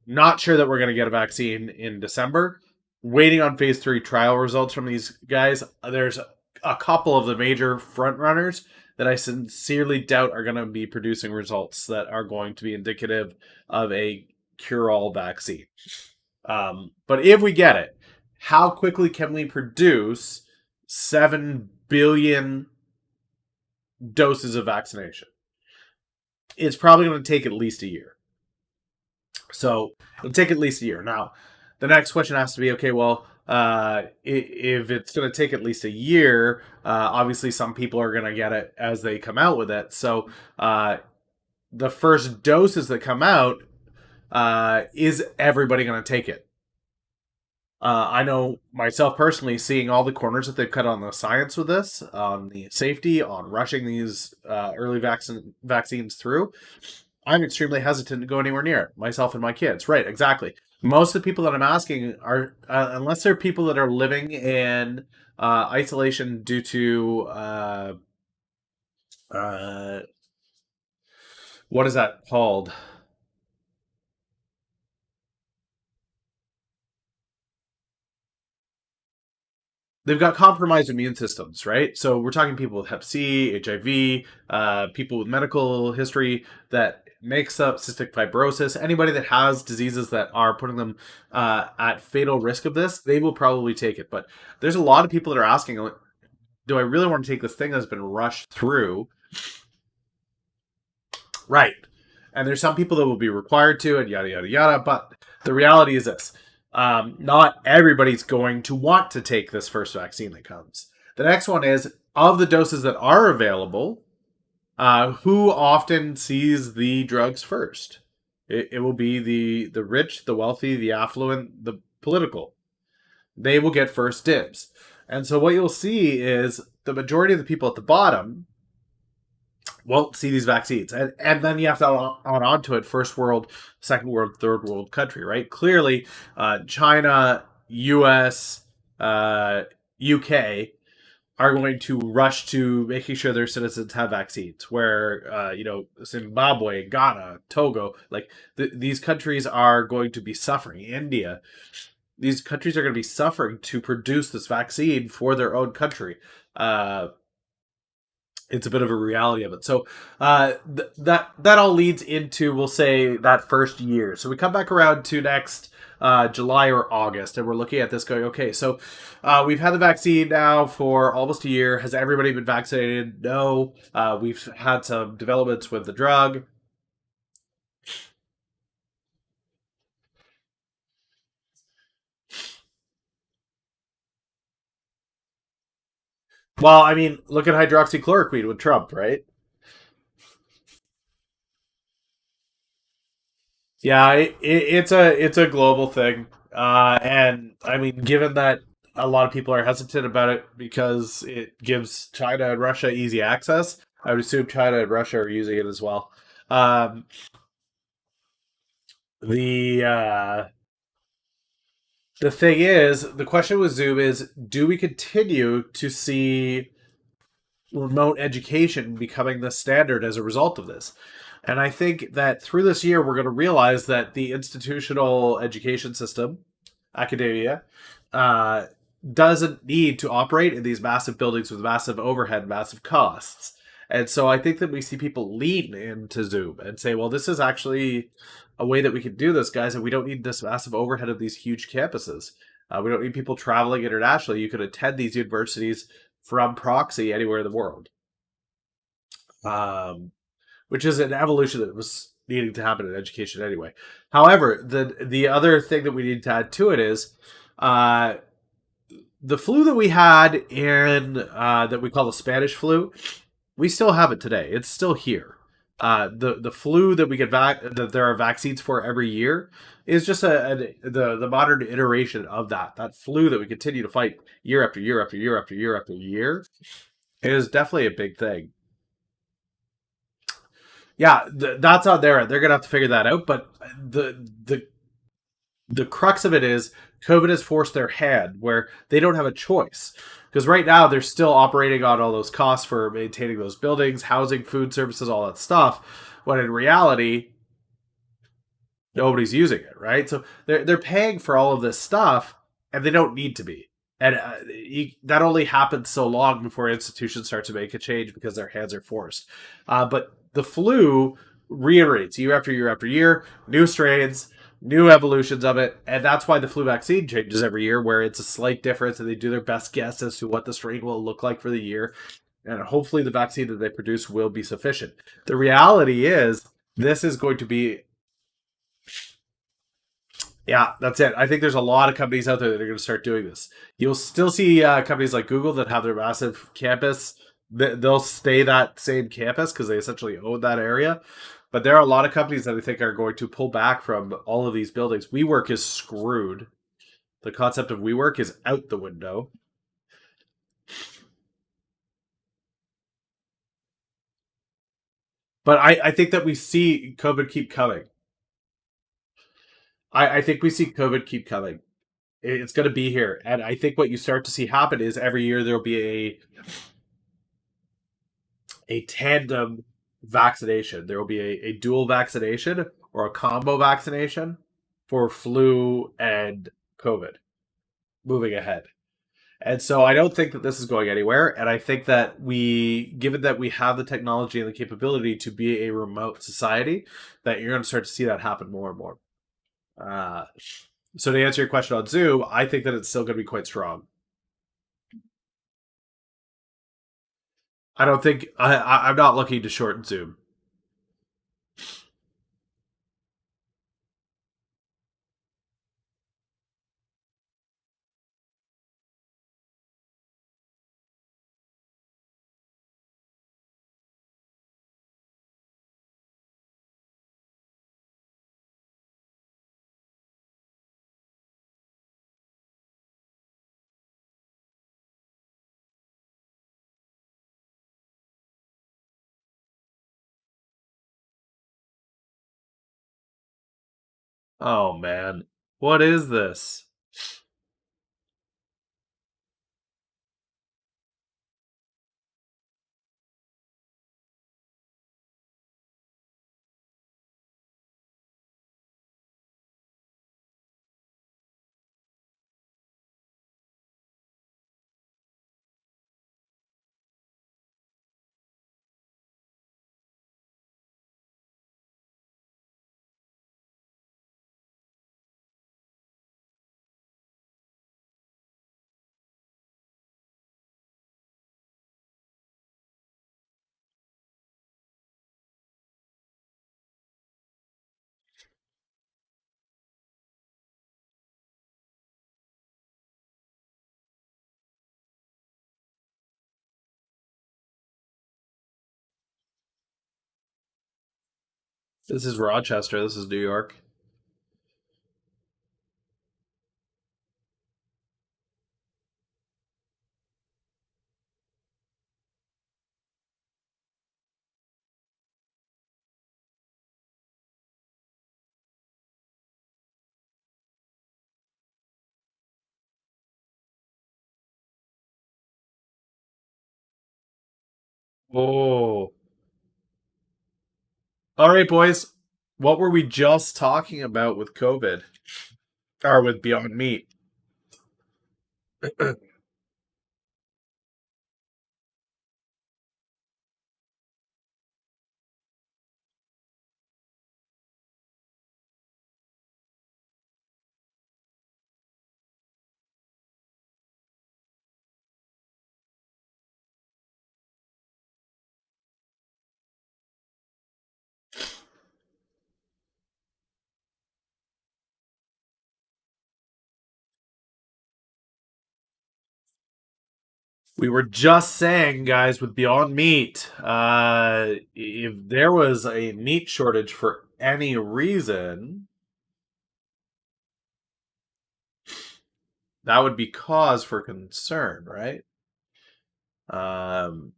Not sure that we're going to get a vaccine in December. waiting on phase 3 trial results from these guys. There's a couple of the major front runners that I sincerely doubt are going to be producing results that are going to be indicative of a cure-all vaccine. But if we get it, how quickly can we produce 7 billion doses of vaccination? It's probably going to take at least a year. So it'll take at least a year. Now, the next question has to be, okay, well, if it's going to take at least a year, obviously some people are going to get it as they come out with it. So the first doses that come out, is everybody going to take it? I know myself personally, seeing all the corners that they've cut on the science with this, on the safety, on rushing these early vaccines through, I'm extremely hesitant to go anywhere near it, myself and my kids. Right, exactly. Most of the people that I'm asking are, unless they're people that are living in isolation due to, what is that called? They've got compromised immune systems, right? So we're talking people with Hep C, HIV, people with medical history that makes up cystic fibrosis. Anybody that has diseases that are putting them at fatal risk of this, they will probably take it. But there's a lot of people that are asking, like, do I really want to take this thing that's been rushed through? Right. And there's some people that will be required to, and yada, yada, yada. But the reality is this. Not everybody's going to want to take this first vaccine that comes. The next one is, of the doses that are available, who often sees the drugs first? It will be the rich, the wealthy, the affluent, the political. They will get first dibs. And so what you'll see is the majority of the people at the bottom won't see these vaccines. And then you have to add on to it first world, second world, third world country, right? Clearly, China, US, UK are going to rush to making sure their citizens have vaccines. Where, Zimbabwe, Ghana, Togo, like these countries are going to be suffering. India, these countries are going to be suffering to produce this vaccine for their own country. It's a bit of a reality of it. So that all leads into, we'll say, that first year. So we come back around to next July or August, and we're looking at this going, okay, so we've had the vaccine now for almost a year. Has everybody been vaccinated? No. We've had some developments with the drug. Well, I mean, look at hydroxychloroquine with Trump, right? Yeah, it's a global thing, and I mean, given that a lot of people are hesitant about it because it gives China and Russia easy access, I would assume China and Russia are using it as well. Um, the uh, the thing is, the question with Zoom is, do we continue to see remote education becoming the standard as a result of this? And I think that through this year, we're going to realize that the institutional education system, academia, uh, doesn't need to operate in these massive buildings with massive overhead, massive costs. And so I think that we see people lean into Zoom and say, well, this is actually a way that we can do this, guys, and we don't need this massive overhead of these huge campuses. We don't need people traveling internationally. You could attend these universities from proxy anywhere in the world. Um, which is an evolution that was needing to happen in education anyway. However, the other thing that we need to add to it is uh, the flu that we had in that we call the Spanish flu. We still have it today. It's still here. The flu that we get that there are vaccines for every year is just the modern iteration of that flu that we continue to fight year after year after year after year after year is definitely a big thing. Yeah, that's out there. They're gonna have to figure that out. But the crux of it is COVID has forced their hand where they don't have a choice. Because right now they're still operating on all those costs for maintaining those buildings, housing, food services, all that stuff. When in reality, nobody's using it, right? So they're paying for all of this stuff, and they don't need to be. And that only happens so long before institutions start to make a change because their hands are forced. But the flu reiterates year after year after year, new strains, new evolutions of it, and that's why the flu vaccine changes every year, where it's a slight difference, and they do their best guess as to what the strain will look like for the year, and hopefully the vaccine that they produce will be sufficient. The reality is, this is going to be yeah, that's it. I think there's a lot of companies out there that are going to start doing this. You'll still see companies like Google that have their massive campus. They'll stay that same campus because they essentially own that area. But there are a lot of companies that I think are going to pull back from all of these buildings. WeWork is screwed. The concept of WeWork is out the window. But I think that we see COVID keep coming. I think we see COVID keep coming. It's going to be here. And I think what you start to see happen is every year there'll be a tandem vaccination. There will be a dual vaccination or a combo vaccination for flu and COVID moving ahead. And so I don't think that this is going anywhere. And I think that given that we have the technology and the capability to be a remote society, that you're going to start to see that happen more and more. Uh, so to answer your question on Zoom, I think that it's still going to be quite strong. I don't think I'm not looking to short Zoom. Oh man, what is this? This is Rochester. This is New York. Oh. All right, boys. What were we just talking about with COVID? Or with Beyond Meat? We were just saying, guys, with Beyond Meat, if there was a meat shortage for any reason, that would be cause for concern, right? Um,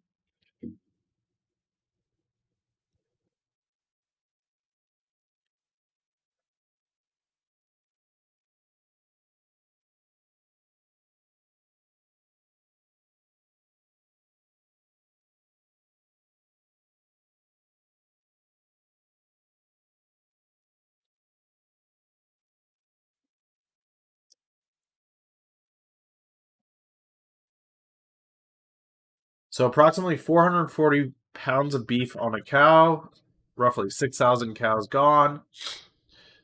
So approximately 440 pounds of beef on a cow, roughly 6,000 cows gone.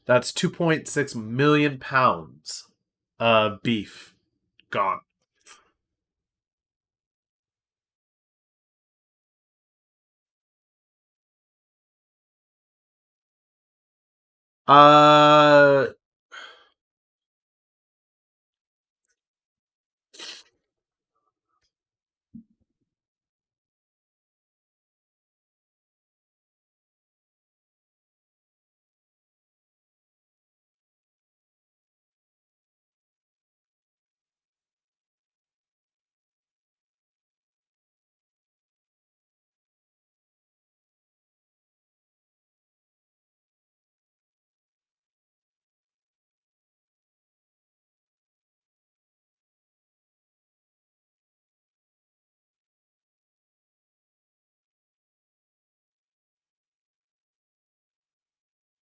That's 2.6 million pounds beef gone. Uh,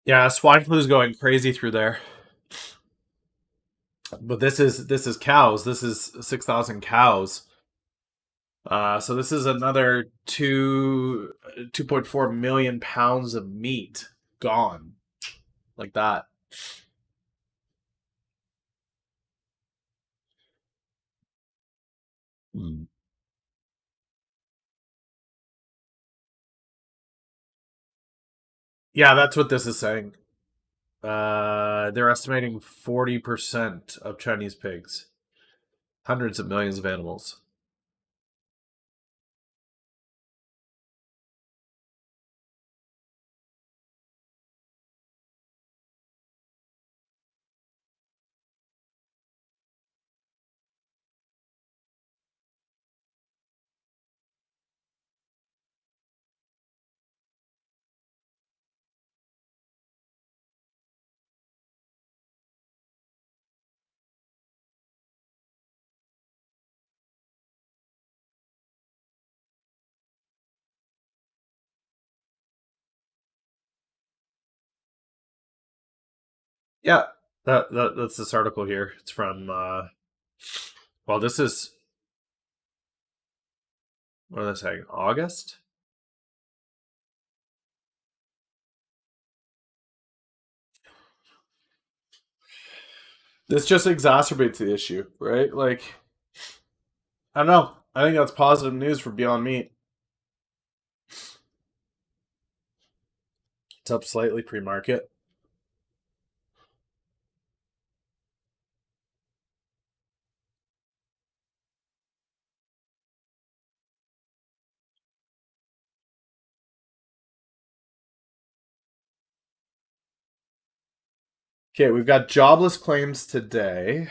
yeah, swine flu is going crazy through there. But this is cows. This is 6,000 cows. So this is another 2.4 million pounds of meat gone like that. Mm. Yeah, that's what this is saying. They're estimating 40% of Chinese pigs, hundreds of millions of animals. Yeah, that's this article here. It's from well, this is what are they saying? August? This just exacerbates the issue, right? Like, I don't know. I think that's positive news for Beyond Meat. It's up slightly pre-market. Okay, we've got jobless claims today.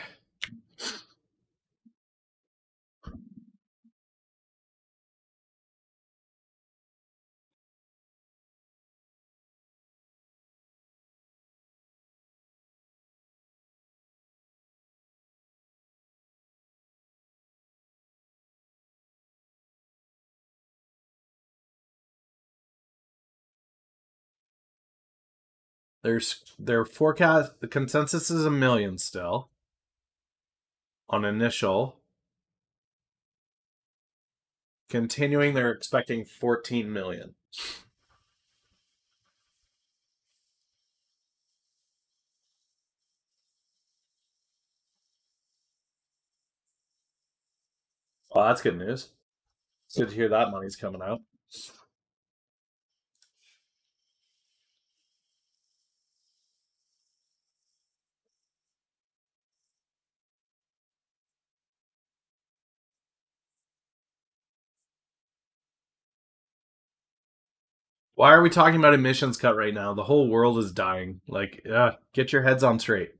Their forecast, the consensus is a million still on initial. Continuing, they're expecting 14 million. Well, that's good news. It's good to hear that money's coming out. Why are we talking about emissions cut right now? The whole world is dying. Like, get your heads on straight.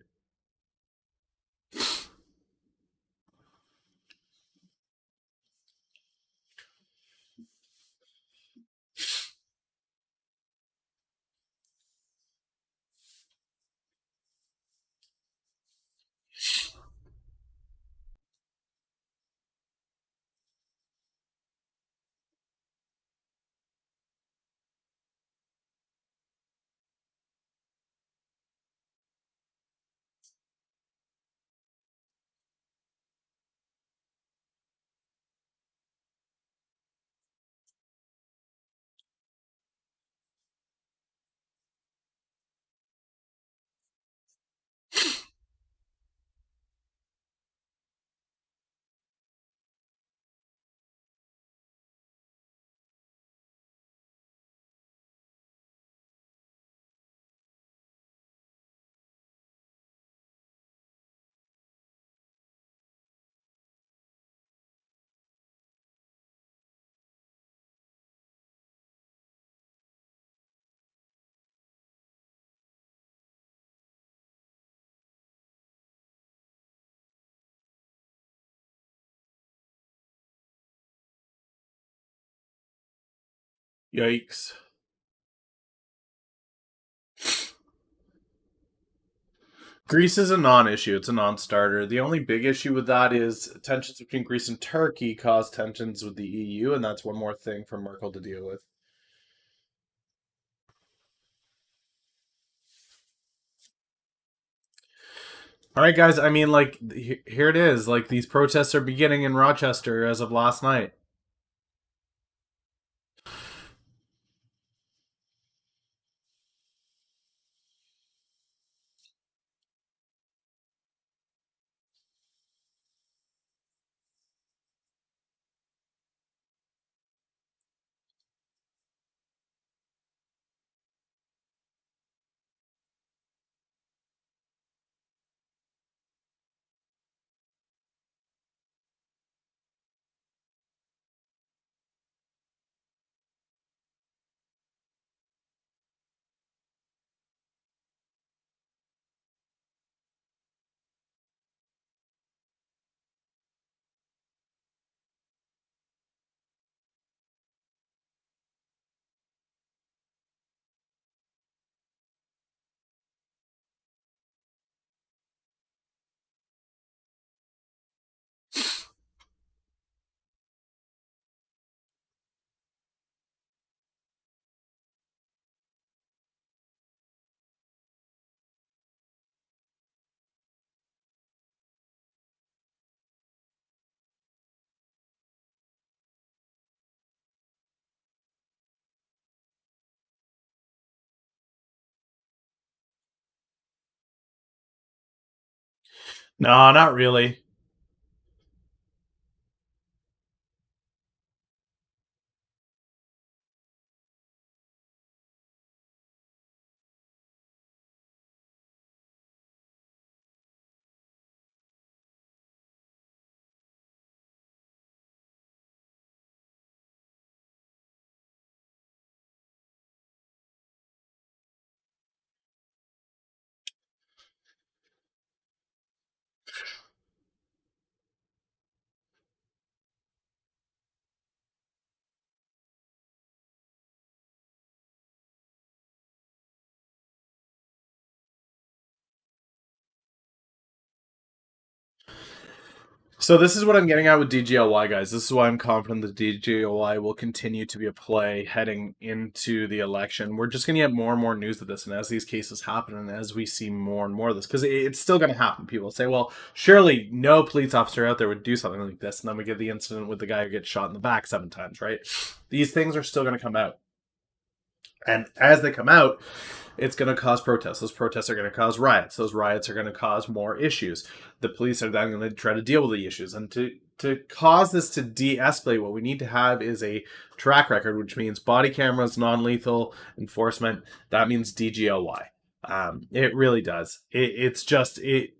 Yikes. Greece is a non-issue. It's a non-starter. The only big issue with that is tensions between Greece and Turkey cause tensions with the EU, and that's one more thing for Merkel to deal with. All right, guys. I mean, like, here it is. Like, these protests are beginning in Rochester as of last night. No, not really. So this is what I'm getting at with DGLY, guys. This is why I'm confident that DGLY will continue to be a play heading into the election. We're just going to get more and more news of this, and as these cases happen, and as we see more and more of this, because it's still going to happen. People say, well, surely no police officer out there would do something like this, and then we get the incident with the guy who gets shot in the back 7 times, right? These things are still going to come out. And as they come out, it's going to cause protests. Those protests are going to cause riots. Those riots are going to cause more issues. The police are then going to try to deal with the issues. And to cause this to de-escalate, what we need to have is a track record, which means body cameras, non-lethal enforcement. That means DGLY. It really does. It's just it.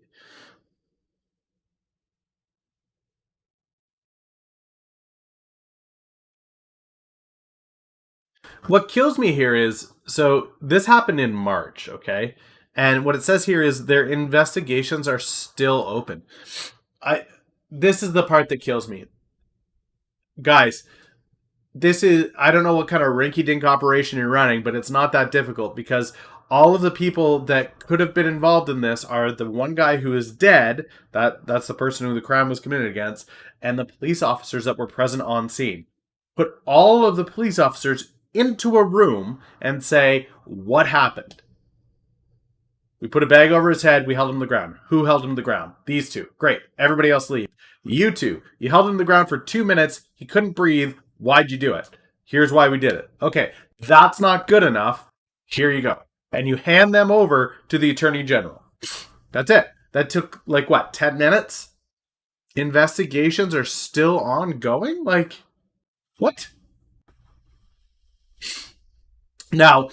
What kills me here is, so this happened in March, okay? And what it says here is their investigations are still open. I This is the part that kills me. Guys, this is, I don't know what kind of rinky dink operation you're running, but it's not that difficult because all of the people that could have been involved in this are the one guy who is dead, that's the person who the crime was committed against, and the police officers that were present on scene. Put all of the police officers into a room and say, what happened? We put a bag over his head. We held him to the ground. Who held him to the ground? These two. Great. Everybody else leave. You two. You held him to the ground for 2 minutes. He couldn't breathe. Why'd you do it? Here's why we did it. Okay. That's not good enough. Here you go. And you hand them over to the Attorney General. That's it. That took, like, what, 10 minutes? Investigations are still ongoing? Like, what? Now,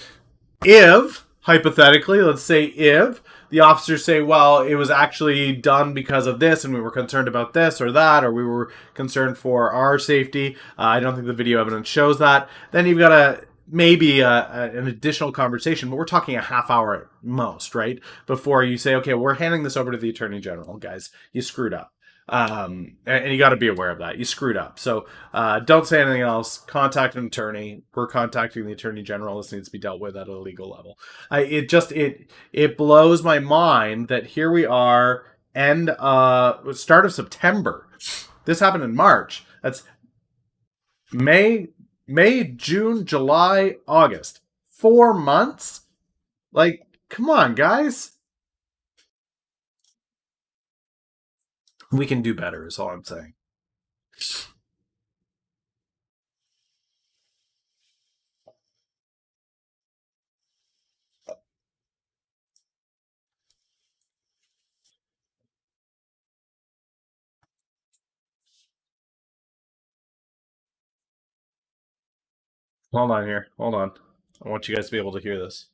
if, hypothetically, let's say if the officers say, well, it was actually done because of this and we were concerned about this or that, or we were concerned for our safety, I don't think the video evidence shows that, then you've got maybe an additional conversation, but we're talking a half hour at most, right? Before you say, okay, we're handing this over to the Attorney General, guys. You screwed up. And you got to be aware of that. You screwed up. So don't say anything else. Contact an attorney. We're contacting the attorney general. This needs to be dealt with at a legal level. It blows my mind that here we are, start of September. This happened in March. That's May, June, July, August. 4 months? Like, come on, guys. We can do better, is all I'm saying. Hold on here. Hold on. I want you guys to be able to hear this.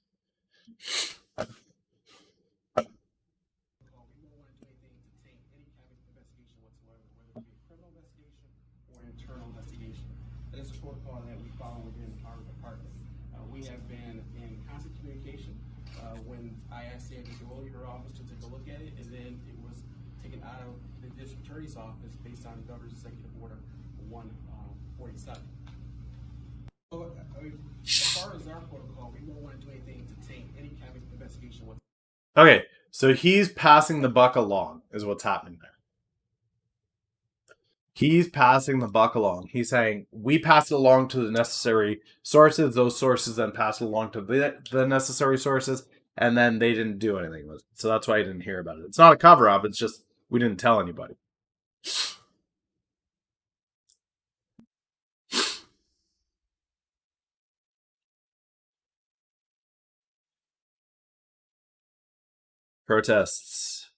That is a protocol that we follow within our department. We have been in constant communication. When I asked the DGLY office to take a look at it, and then it was taken out of the district attorney's office based on the governor's executive order 147. So, as far as our protocol, we won't want to do anything to taint any kind of investigation whatsoever. Okay, so he's passing the buck along, is what's happening there. He's passing the buck along. He's saying, we pass it along to the necessary sources. Those sources then pass it along to the necessary sources, and then they didn't do anything with it. So that's why I didn't hear about it. It's not a cover-up. It's just we didn't tell anybody. Protests.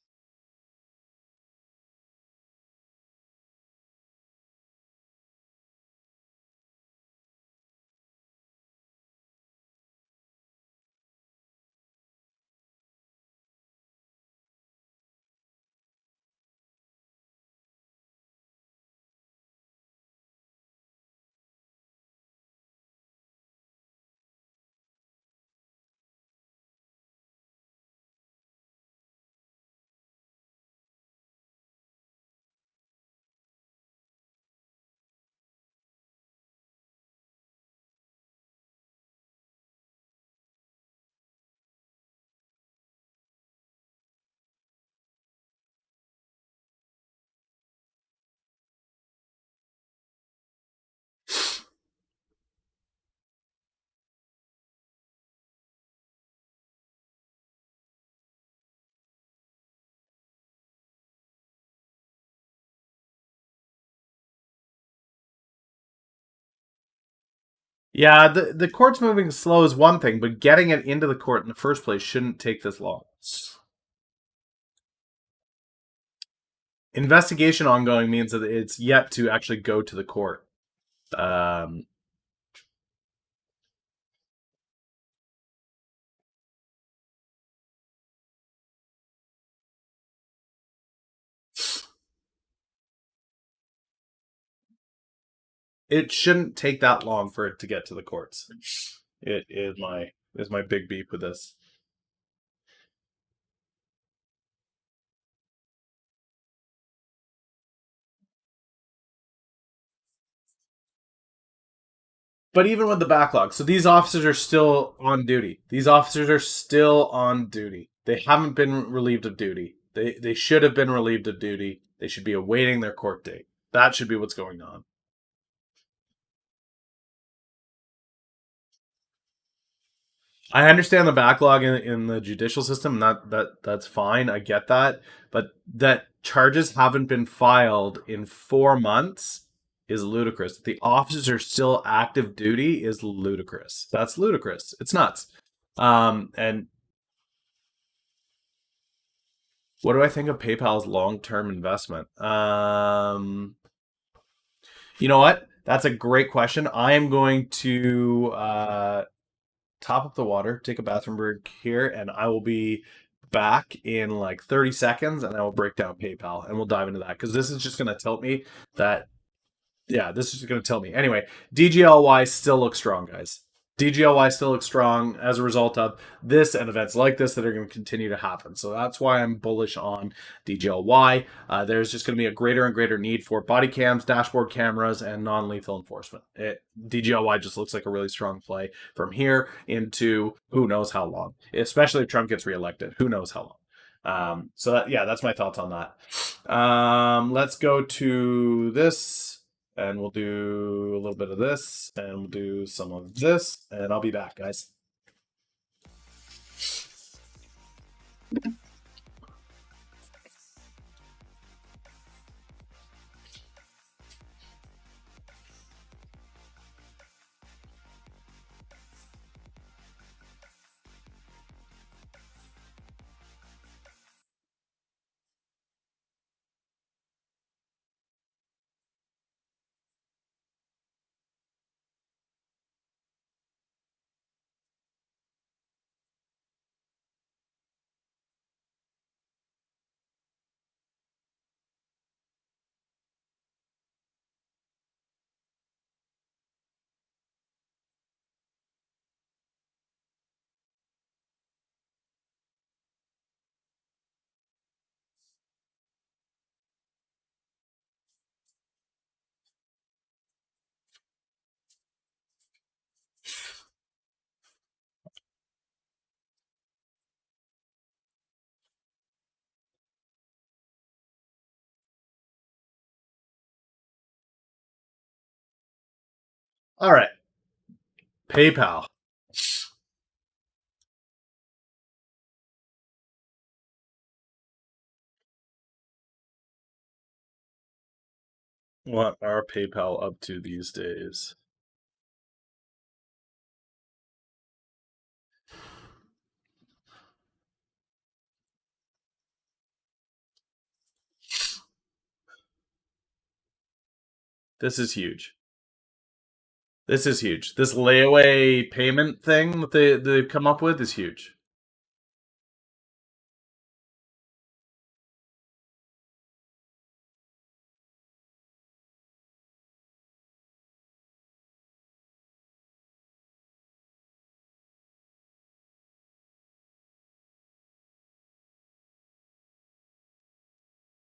Yeah, the court's moving slow is one thing, but getting it into the court in the first place shouldn't take this long. Investigation ongoing means that it's yet to actually go to the court. It shouldn't take that long for it to get to the courts. It is my big beef with this. But even with the backlog, so these officers are still on duty. These officers are still on duty. They haven't been relieved of duty. They should have been relieved of duty. They should be awaiting their court date. That should be what's going on. I understand the backlog in the judicial system. That's fine. I get that, but that charges haven't been filed in 4 months is ludicrous. The officers are still active duty is ludicrous. That's ludicrous. It's nuts. And what do I think of PayPal's long-term investment? You know what? That's a great question. I am going to top up the water, take a bathroom break here, and I will be back in like 30 seconds, and I will break down PayPal, and we'll dive into that because this is just going to tell me that, yeah, this is just going to tell me. Anyway, DGLY still looks strong, guys. DGLY still looks strong as a result of this and events like this that are going to continue to happen. So that's why I'm bullish on DGLY. There's just going to be a greater and greater need for body cams, dashboard cameras, and non-lethal enforcement. DGLY just looks like a really strong play from here into who knows how long, especially if Trump gets reelected. Who knows how long? That's my thoughts on that. Let's go to this. And we'll do a little bit of this, and we'll do some of this, and I'll be back, guys. All right. PayPal. What are PayPal up to these days? This is huge. This is huge. This layaway payment thing that they've come up with is huge.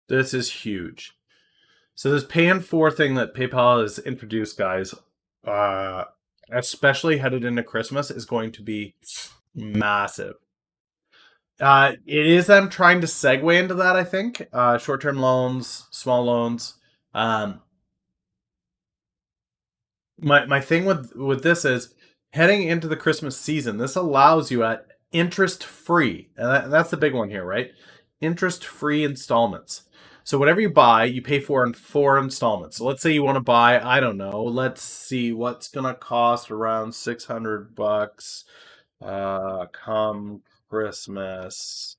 This is huge. So this pay in 4 thing that PayPal has introduced, guys, especially headed into Christmas, is going to be massive. It is them trying to segue into that, I think. Short-term loans, small loans. My thing with this is heading into the Christmas season. This allows you at interest-free, and that's the big one here, right? Interest-free installments. So whatever you buy, you pay for in 4 installments. So let's say you want to buy, I don't know, let's see what's gonna cost around $600 come Christmas.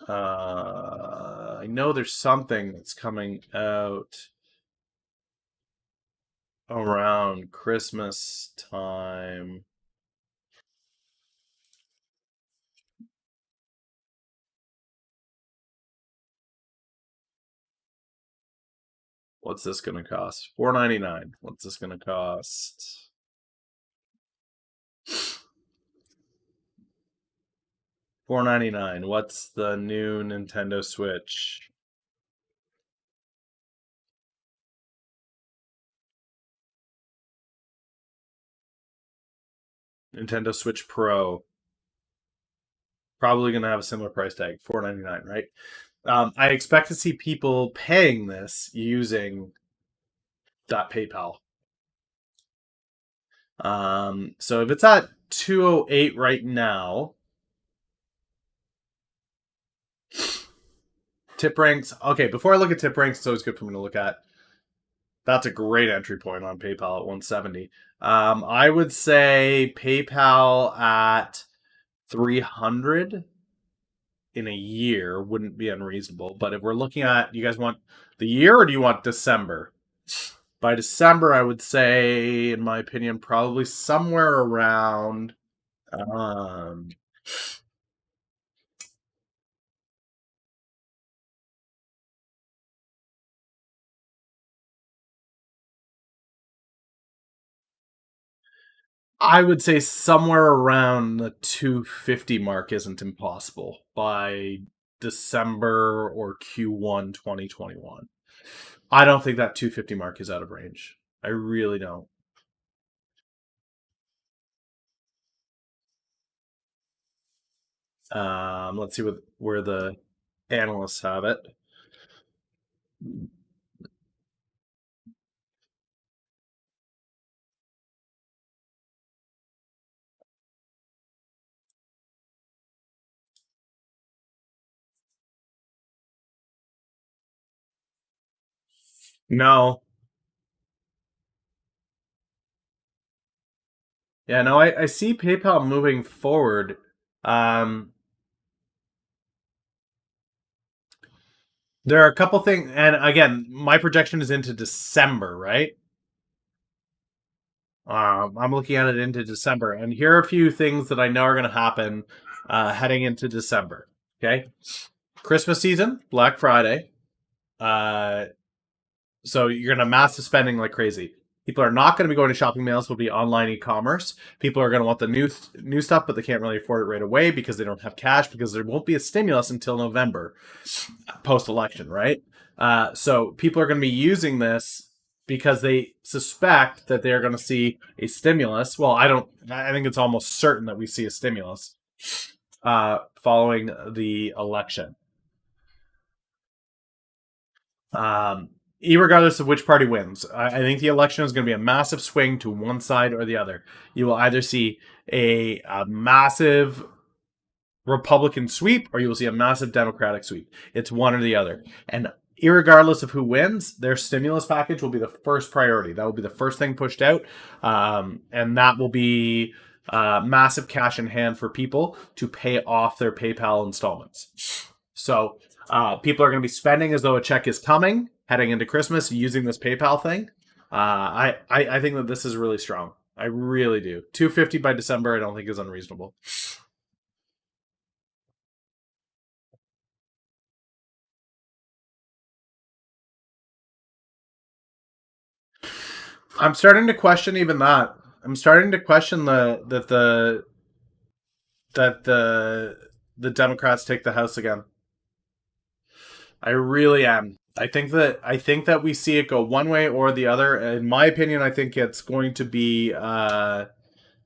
I know there's something that's coming out around Christmas time. What's this gonna cost? $4.99. What's this gonna cost? $4.99. What's the new Nintendo Switch? Nintendo Switch Pro. Probably gonna have a similar price tag, $4.99, right? I expect to see people paying this using that PayPal. So if it's at 208 right now, tip ranks. Okay, before I look at tip ranks, it's always good for me to look at. That's a great entry point on PayPal at 170. I would say PayPal at 300 in a year wouldn't be unreasonable. But if we're looking at, you guys want the year or do you want December? By December, I would say, in my opinion, probably somewhere around. Um, I would say somewhere around the 250 mark isn't impossible by December or Q1 2021. I don't think that 250 mark is out of range. I really don't. Let's see where the analysts have it. No. Yeah, no, I see PayPal moving forward. Um, there are a couple things, and again, my projection is into December, right? I'm looking at it into December, and here are a few things that I know are going to happen heading into December. Okay, Christmas season, Black Friday. Uh, so you're going to massive spending like crazy. People are not going to be going to shopping malls. Will be online e-commerce. People are going to want the new stuff, but they can't really afford it right away because they don't have cash because there won't be a stimulus until November, post election, right? So people are going to be using this because they suspect that they're going to see a stimulus. Well, I don't. I think it's almost certain that we see a stimulus following the election. Um, Irregardless of which party wins, I think the election is going to be a massive swing to one side or the other. You will either see a massive Republican sweep or you will see a massive Democratic sweep. It's one or the other. And irregardless of who wins, their stimulus package will be the first priority. That will be the first thing pushed out. And that will be massive cash in hand for people to pay off their PayPal installments. So people are going to be spending as though a check is coming heading into Christmas using this PayPal thing. I think that this is really strong. I really do. 250 by December, I don't think is unreasonable. I'm starting to question even that. I'm starting to question the Democrats take the House again. I really am. I think that we see it go one way or the other. In my opinion, I think it's going to be a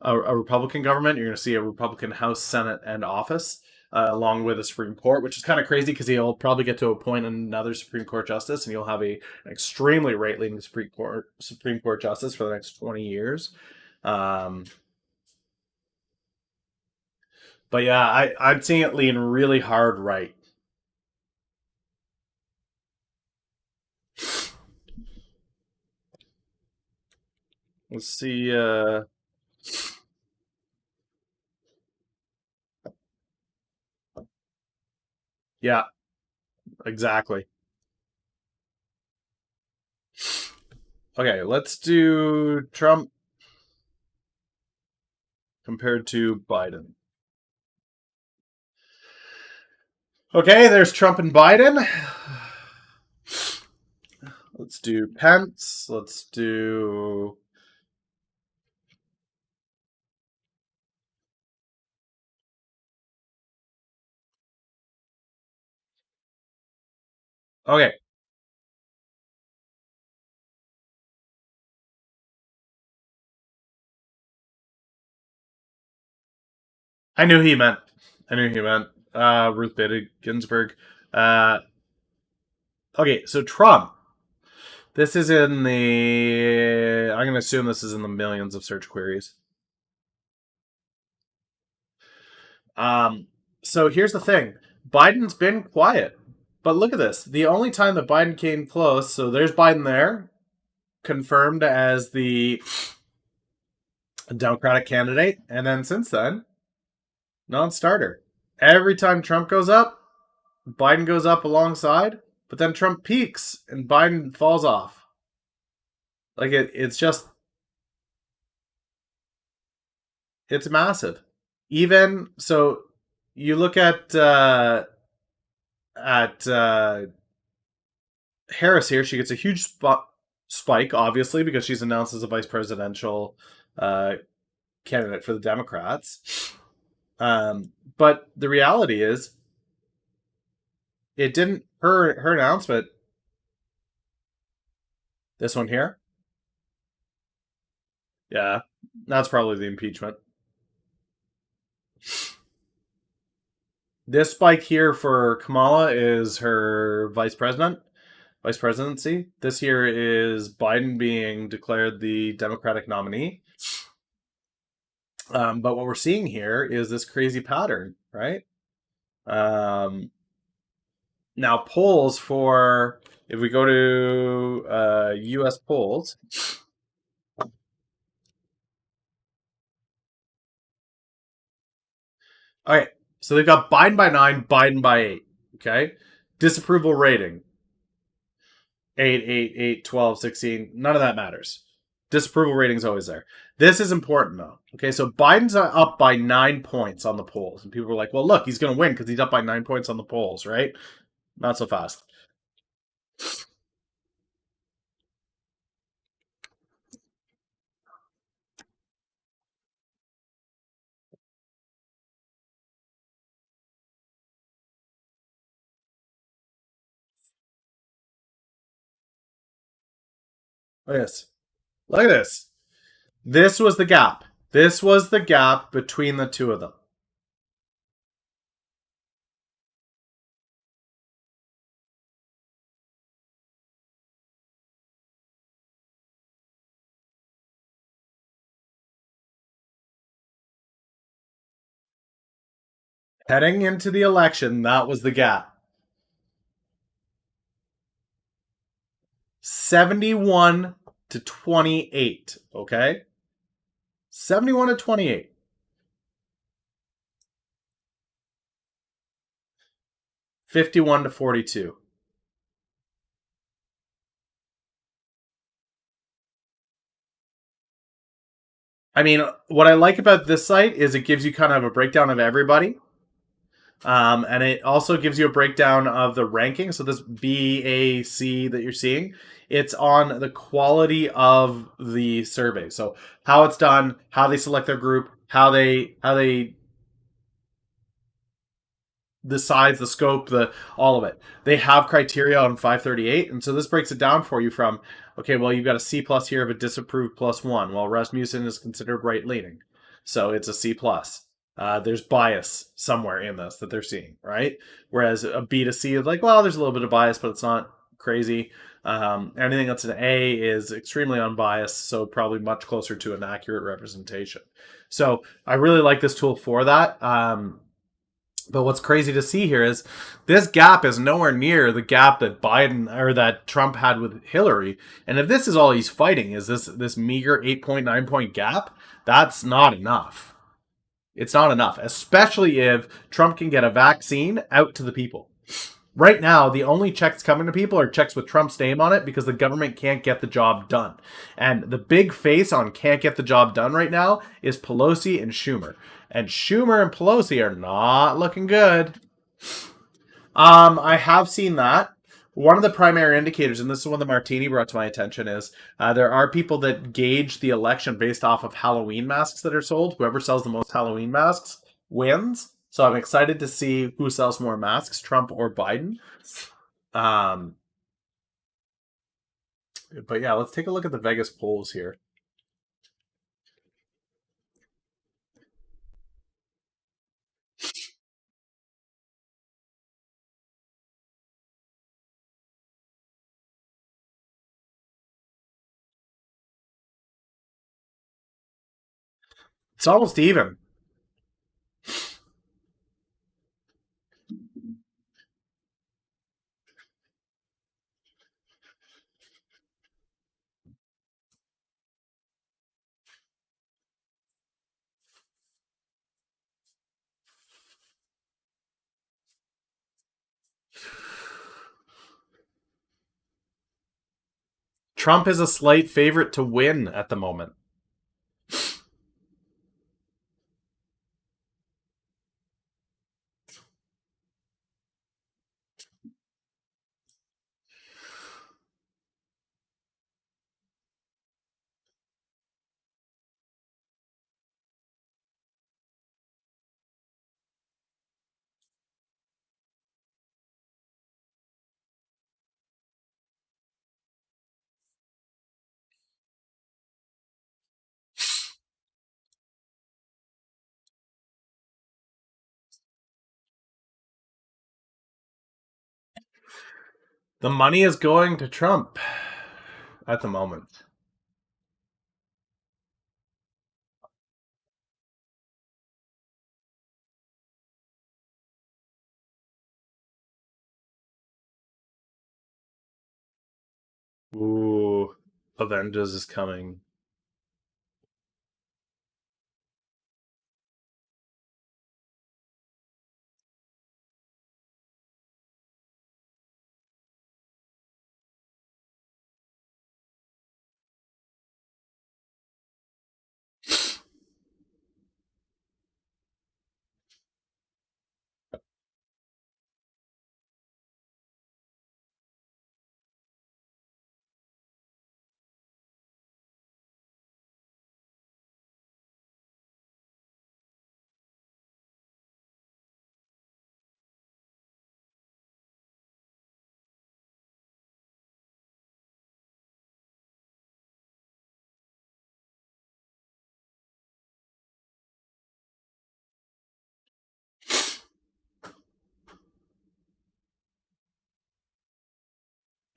Republican government. You're going to see a Republican House, Senate, and office, along with a Supreme Court, which is kind of crazy because he'll probably get to appoint another Supreme Court justice, and you'll have an extremely right-leaning Supreme Court justice for the next 20 years. Um, but yeah, I'm seeing it lean really hard right. Let's see. Yeah, exactly. Okay, let's do Trump compared to Biden. Okay, there's Trump and Biden. Let's do Pence. Let's do. Okay. I knew he meant. I knew he meant. Ruth Bader Ginsburg. Uh, okay, so Trump. This is in the. I'm going to assume this is in the millions of search queries. Um, so here's the thing Biden's been quiet. But look at this. The only time that Biden came close, so there's Biden there, confirmed as the Democratic candidate. And then since then, non starter. Every time Trump goes up, Biden goes up alongside, but then Trump peaks and Biden falls off. Like it's just, it's massive. Even so, you look at Harris here. She gets a huge spike, obviously, because she's announced as a vice presidential candidate for the Democrats. But the reality is, it didn't. Her announcement. This one here. Yeah, that's probably the impeachment. This spike here for Kamala is her vice presidency. This here is Biden being declared the Democratic nominee. But what we're seeing here is this crazy pattern, right? Now polls for, if we go to U.S. polls. All right, so they've got Biden by 9, Biden by 8. Okay, disapproval rating 8, 8, 8, 12, 16. None of that matters. Disapproval rating is always there. This is important though. Okay, so Biden's up by 9 points on the polls, and people are like, "Well, look, he's going to win because he's up by 9 points on the polls, right?" Not so fast. Look at this. Look at this. This was the gap. This was the gap between the two of them. Heading into the election, that was the gap. 71 to 28, okay? 71 to 28. $51 to $42. I mean, what I like about this site is it gives you kind of a breakdown of everybody. And it also gives you a breakdown of the ranking. So this BAC that you're seeing, it's on the quality of the survey. So how it's done, how they select their group, how they the size, the scope, all of it. They have criteria on 538, and so this breaks it down for you from, okay, well, you've got a C plus here of a disapproved +1. Well, Rasmussen is considered right leaning, so it's a C plus. There's bias somewhere in this that they're seeing, right? Whereas a B to C is like, well, there's a little bit of bias, but it's not crazy. Anything that's an A is extremely unbiased, so probably much closer to an accurate representation. So I really like this tool for that. But what's crazy to see here is this gap is nowhere near the gap that Biden or that Trump had with Hillary. And if this is all he's fighting, is this meager 8.9 point gap, that's not enough. It's not enough, especially if Trump can get a vaccine out to the people. Right now, the only checks coming to people are checks with Trump's name on it because the government can't get the job done. And the big face on can't get the job done right now is Pelosi and Schumer. And Schumer and Pelosi are not looking good. I have seen that. One of the primary indicators, and this is one that Martini brought to my attention, is there are people that gauge the election based off of Halloween masks that are sold. Whoever sells the most Halloween masks wins. So I'm excited to see who sells more masks, Trump or Biden. But yeah, let's take a look at the Vegas polls here. It's almost even. Trump is a slight favorite to win at the moment. The money is going to Trump at the moment. Ooh, Avengers is coming.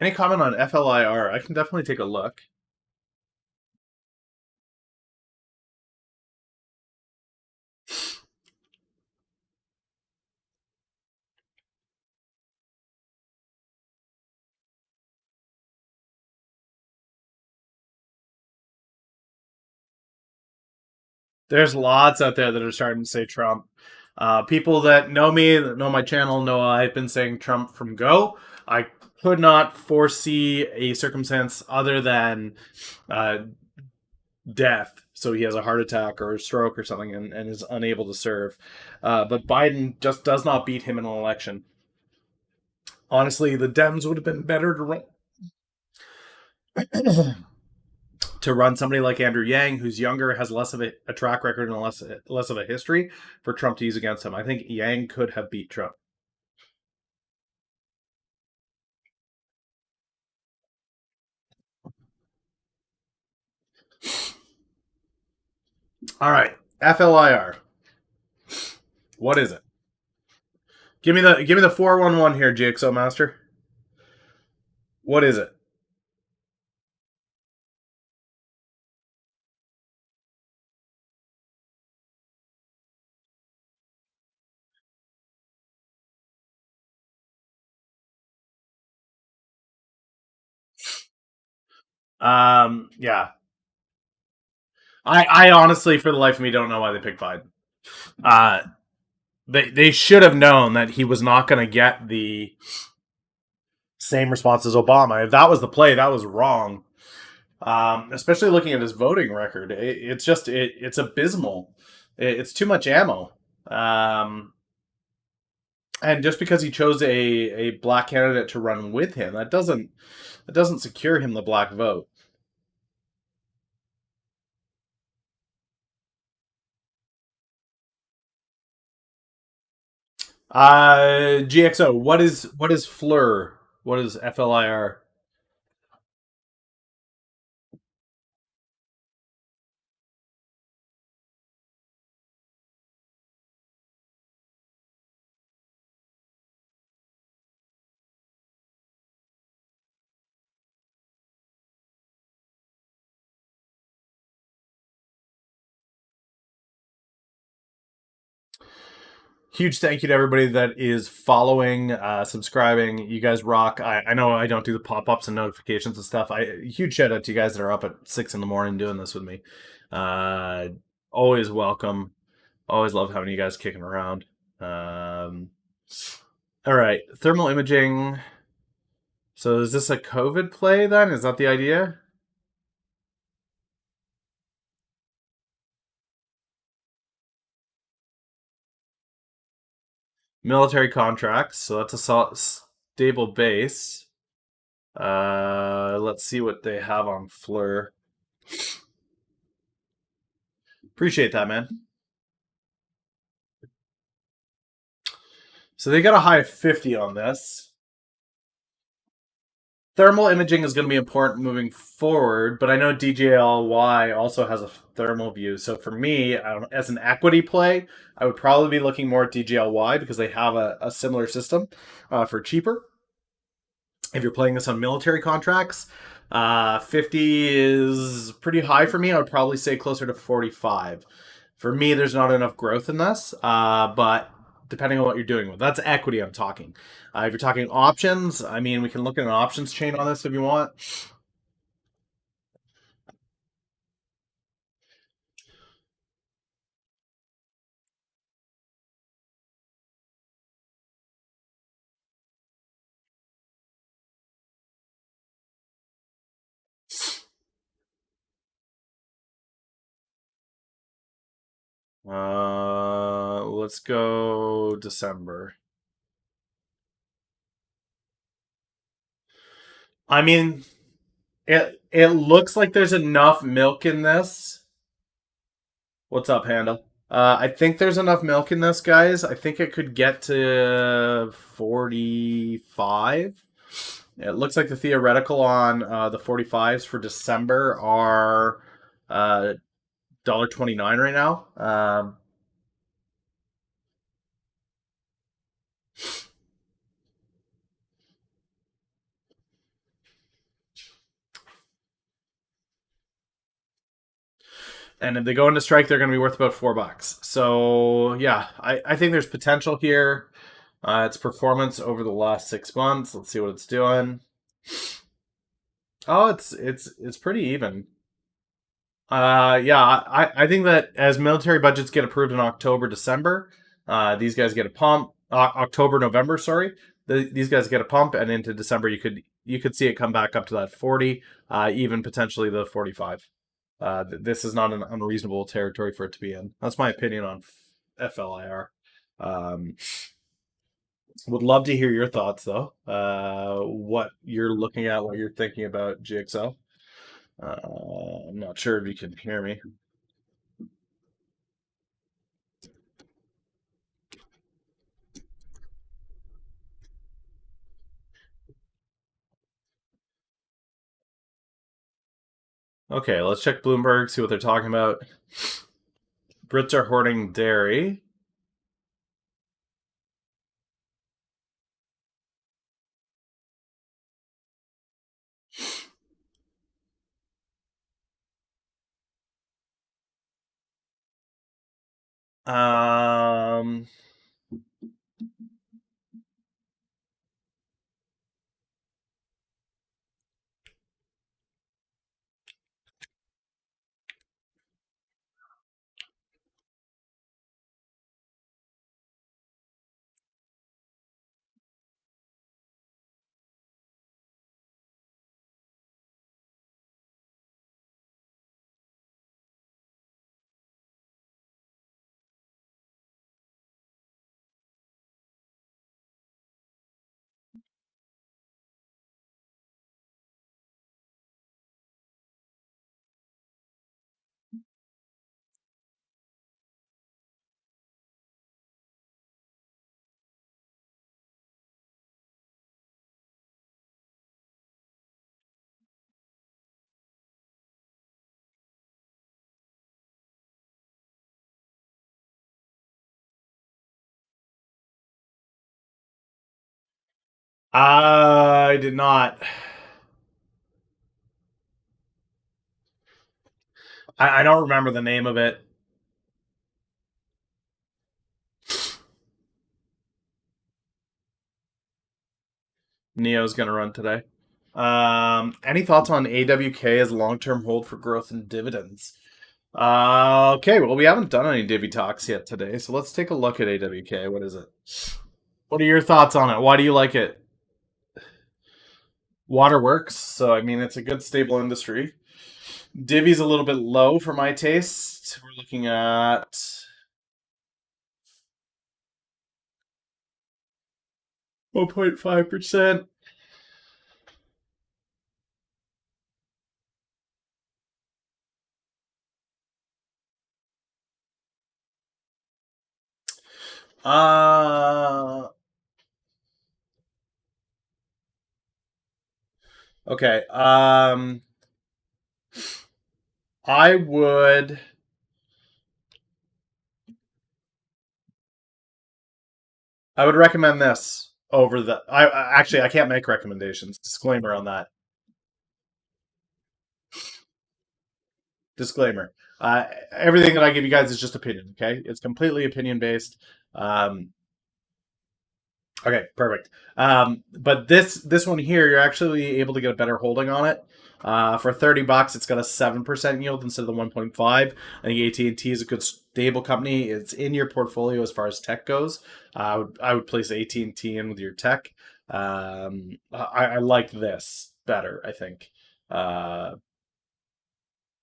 Any comment on FLIR? I can definitely take a look. There's lots out there that are starting to say Trump. People that know me, that know my channel, know I've been saying Trump from go. I could not foresee a circumstance other than death. So he has a heart attack or a stroke or something and is unable to serve. But Biden just does not beat him in an election. Honestly, the Dems would have been better to run. To run somebody like Andrew Yang, who's younger, has less of a track record and less of a history for Trump to use against him. I think Yang could have beat Trump. All right, FLIR. What is it? Give me the 411 here, GXO Master. What is it? Yeah. I honestly, for the life of me, don't know why they picked Biden. They should have known that he was not going to get the same response as Obama. If that was the play, that was wrong. Especially looking at his voting record, it's abysmal. It's too much ammo. And just because he chose a black candidate to run with him, that doesn't secure him the black vote. GXO, what is FLIR? What is FLIR? Huge thank you to everybody that is following, subscribing. You guys rock. I know I don't do the pop-ups and notifications and stuff. Huge shout out to you guys that are up at 6 in the morning doing this with me. Always welcome. Always love having you guys kicking around. All right, thermal imaging. So is this a COVID play then? Is that the idea? Military contracts. So that's a stable base. Let's see what they have on FLIR. Appreciate that, man. So they got a high of 50 on this. Thermal imaging is going to be important moving forward, but I know DGLY also has a thermal view. So for me, as an equity play, I would probably be looking more at DGLY because they have a similar system for cheaper. If you're playing this on military contracts, 50 is pretty high for me. I would probably say closer to 45. For me, there's not enough growth in this, but depending on what you're doing with, that's equity I'm talking. If you're talking options, I mean, we can look at an options chain on this if you want. Let's go December. I mean, it looks like there's enough milk in this. What's up, Handle? I think there's enough milk in this, guys. I think it could get to 45. It looks like the theoretical on the 45s for December are $1.29 right now. And if they go into strike, they're going to be worth about $4. So yeah, I think there's potential here. Its performance over the last 6 months. Let's see what it's doing. Oh, it's pretty even. Yeah, I think that as military budgets get approved in October, December, these guys get a pump. October, November, sorry. These guys get a pump, and into December, you could see it come back up to that 40, even potentially the 45. This is not an unreasonable territory for it to be in. That's my opinion on FLIR. Would love to hear your thoughts, though. What you're looking at, what you're thinking about GXO. I'm not sure if you can hear me. Okay, let's check Bloomberg, see what they're talking about. Brits are hoarding dairy. Um, I did not. I don't remember the name of it. Neo's gonna run today. Any thoughts on AWK as long-term hold for growth and dividends? Okay, well, we haven't done any divvy talks yet today, so let's take a look at AWK. What is it? What are your thoughts on it? Why do you like it? Water works, so I mean, it's a good stable industry. Divvy's a little bit low for my taste. We're looking at 1.5%. Uh okay. I would recommend this. over the. Actually, I can't make recommendations. Disclaimer on that. Disclaimer. Everything that I give you guys is just opinion. Okay, it's completely opinion based. Okay, perfect. But this one here, you're actually able to get a better holding on it. For $30, it's got a 7% yield instead of the 1.5. I think AT&T is a good stable company. It's in your portfolio as far as tech goes. I would place AT&T in with your tech. I like this better, I think.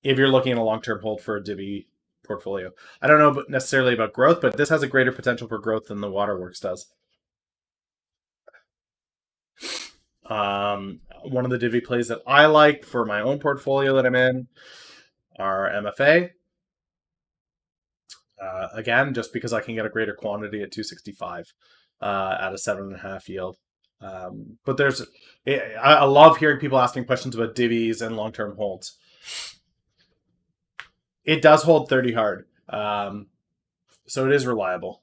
If you're looking at a long-term hold for a Divvy portfolio. I don't know necessarily about growth, but this has a greater potential for growth than the Waterworks does. One of the Divvy plays that I like for my own portfolio that I'm in are MFA. Again, just because I can get a greater quantity at 265 at a 7.5 yield. But I love hearing people asking questions about divvies and long-term holds. It does hold 30 hard, so it is reliable.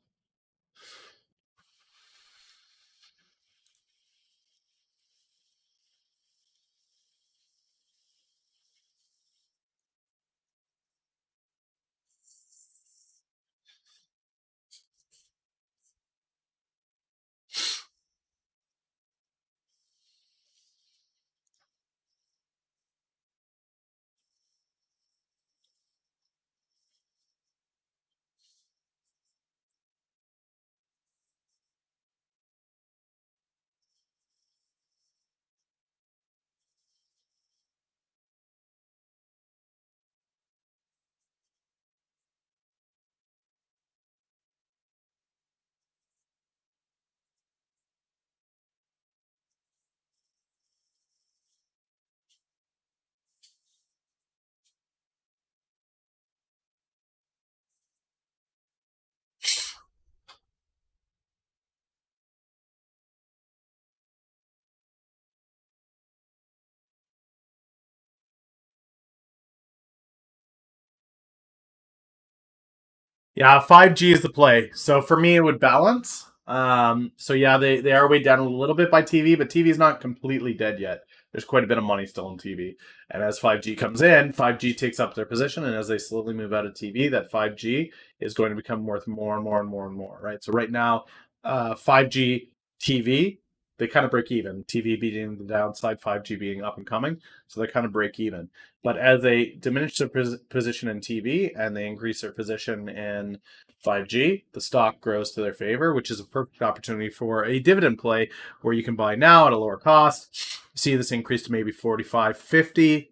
Yeah, 5G is the play. So for me, it would balance. So yeah, they are weighed down a little bit by TV, but TV is not completely dead yet. There's quite a bit of money still in TV. And as 5G comes in, 5G takes up their position. And as they slowly move out of TV, that 5G is going to become worth more and more and more and more, right? So right now, 5G TV, they kind of break even. TV being the downside, 5G being up and coming. So they kind of break even. But as they diminish their position in TV and they increase their position in 5G, the stock grows to their favor, which is a perfect opportunity for a dividend play where you can buy now at a lower cost. See this increase to maybe 45, 50,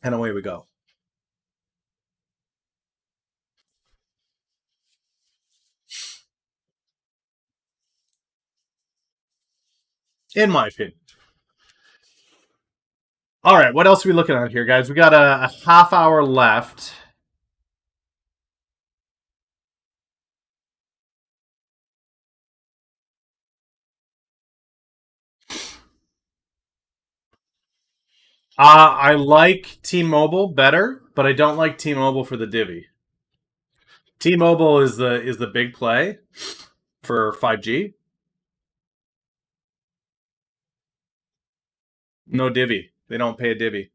and away we go. In my opinion. All right, what else are we looking at here, guys? We got a half hour left. I like T-Mobile better, but I don't like T-Mobile for the divvy. T-Mobile is the big play for 5G. No divvy. They don't pay a divvy.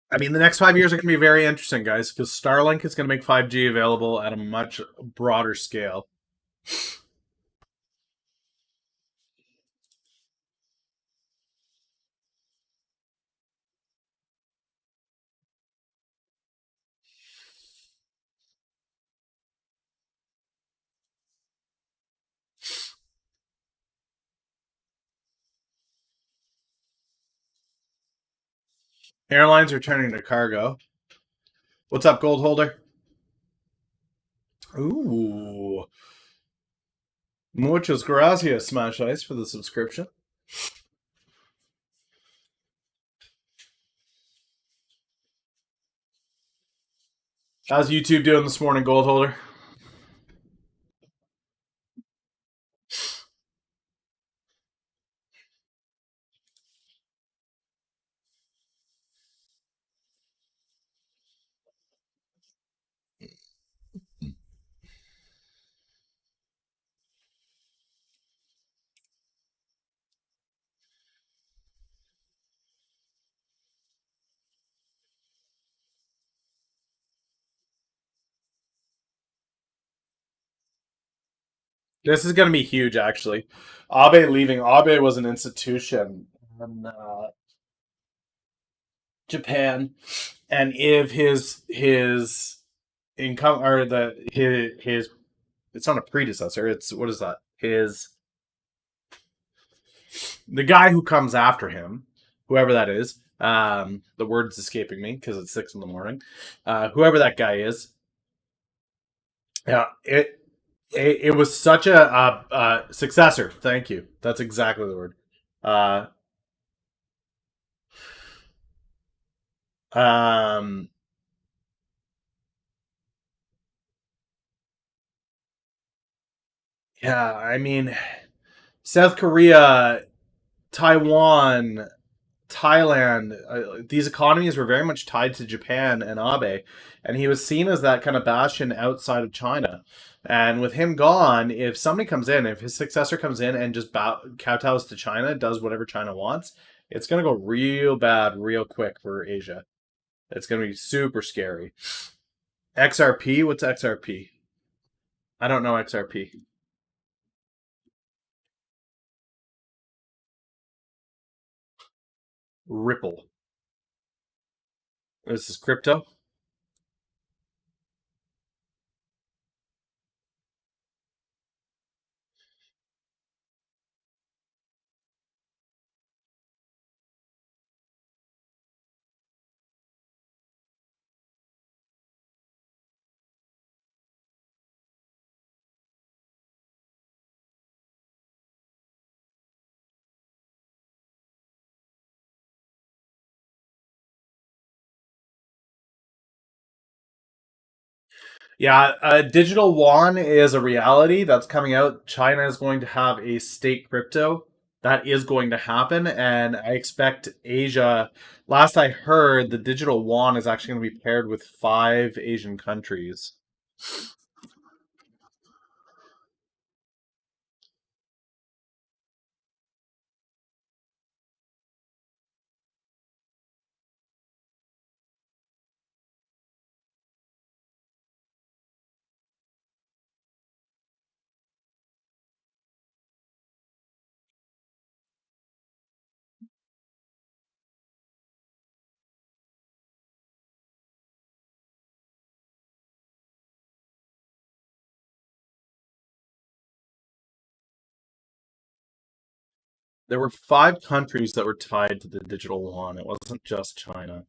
I mean, the next 5 years are going to be very interesting, guys, because Starlink is going to make 5G available at a much broader scale. Airlines are turning to cargo. What's up, gold holder? Ooh. Muchas gracias, Smash Ice, for the subscription. How's YouTube doing this morning, gold holder? This is going to be huge, actually. Abe leaving. Abe was an institution in Japan, and if his income or his it's not a predecessor. It's what is that? The guy who comes after him, whoever that is. The word's escaping me because it's 6 a.m. Whoever that guy is, yeah, it was such a successor. Thank you. That's exactly the word. Uh, um, yeah, I mean, South Korea, Taiwan, Thailand, these economies were very much tied to Japan and Abe, and he was seen as that kind of bastion outside of China. And with him gone, if somebody comes in, if his successor comes in and just kowtows to China, does whatever China wants, it's going to go real bad real quick for Asia. It's going to be super scary. XRP? What's XRP? I don't know XRP. Ripple. This is crypto. Yeah, digital yuan is a reality that's coming out. China is going to have a state crypto. That is going to happen, and I expect Asia. Last I heard, the digital yuan is actually going to be paired with 5 Asian countries. There were 5 countries that were tied to the digital yuan. It wasn't just China.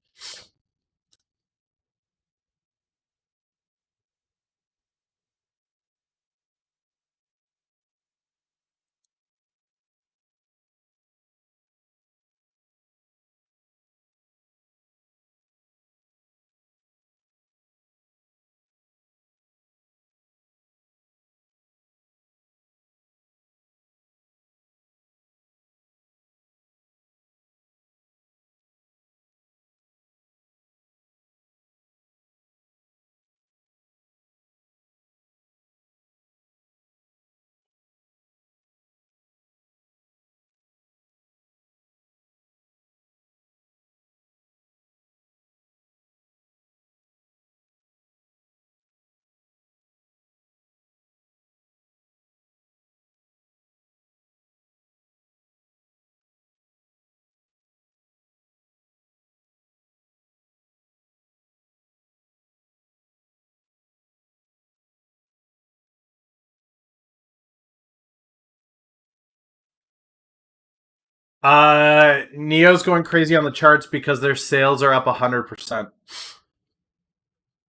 Neo's going crazy on the charts because their sales are up 100%.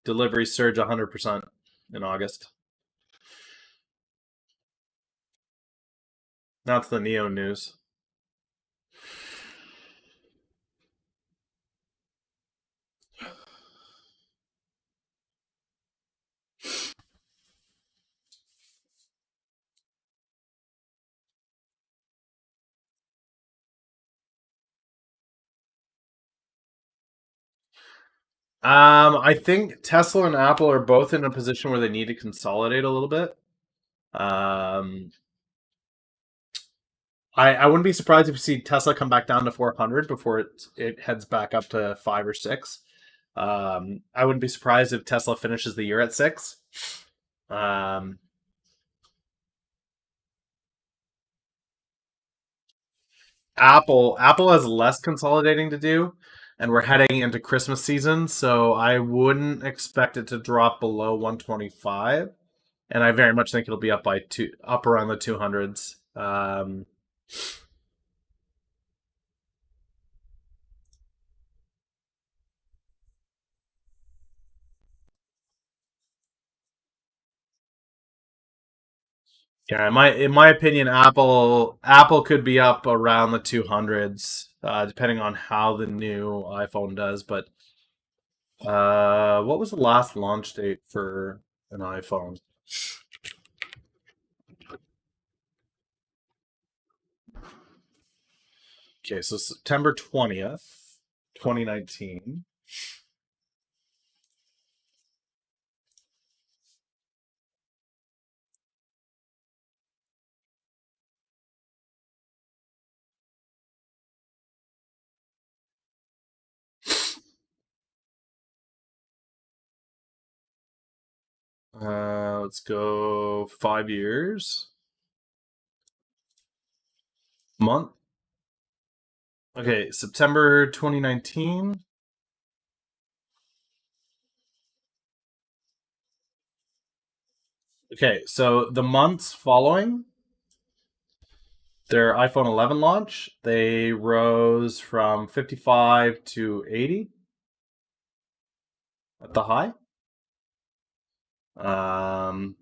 Deliveries surge 100% in August. That's the Neo news. I think Tesla and Apple are both in a position where they need to consolidate a little bit. I wouldn't be surprised if you see Tesla come back down to 400 before it heads back up to 5 or 6. I wouldn't be surprised if Tesla finishes the year at 6. Um, Apple has less consolidating to do, and we're heading into Christmas season, so I wouldn't expect it to drop below 125. And I very much think it'll be up around the 200s. Yeah, in my opinion, Apple could be up around the 200s, depending on how the new iPhone does. But what was the last launch date for an iPhone? Okay, so September 20th, 2019. Let's go 5 years. Month. Okay, September 2019. Okay, so the months following their iPhone 11 launch, they rose from 55 to 80 at the high. Um,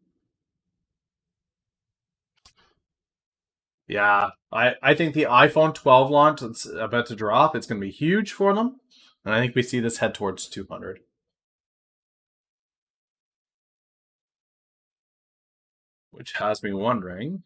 yeah, I think the iPhone 12 launch that's about to drop, it's going to be huge for them. And I think we see this head towards 200. Which has me wondering.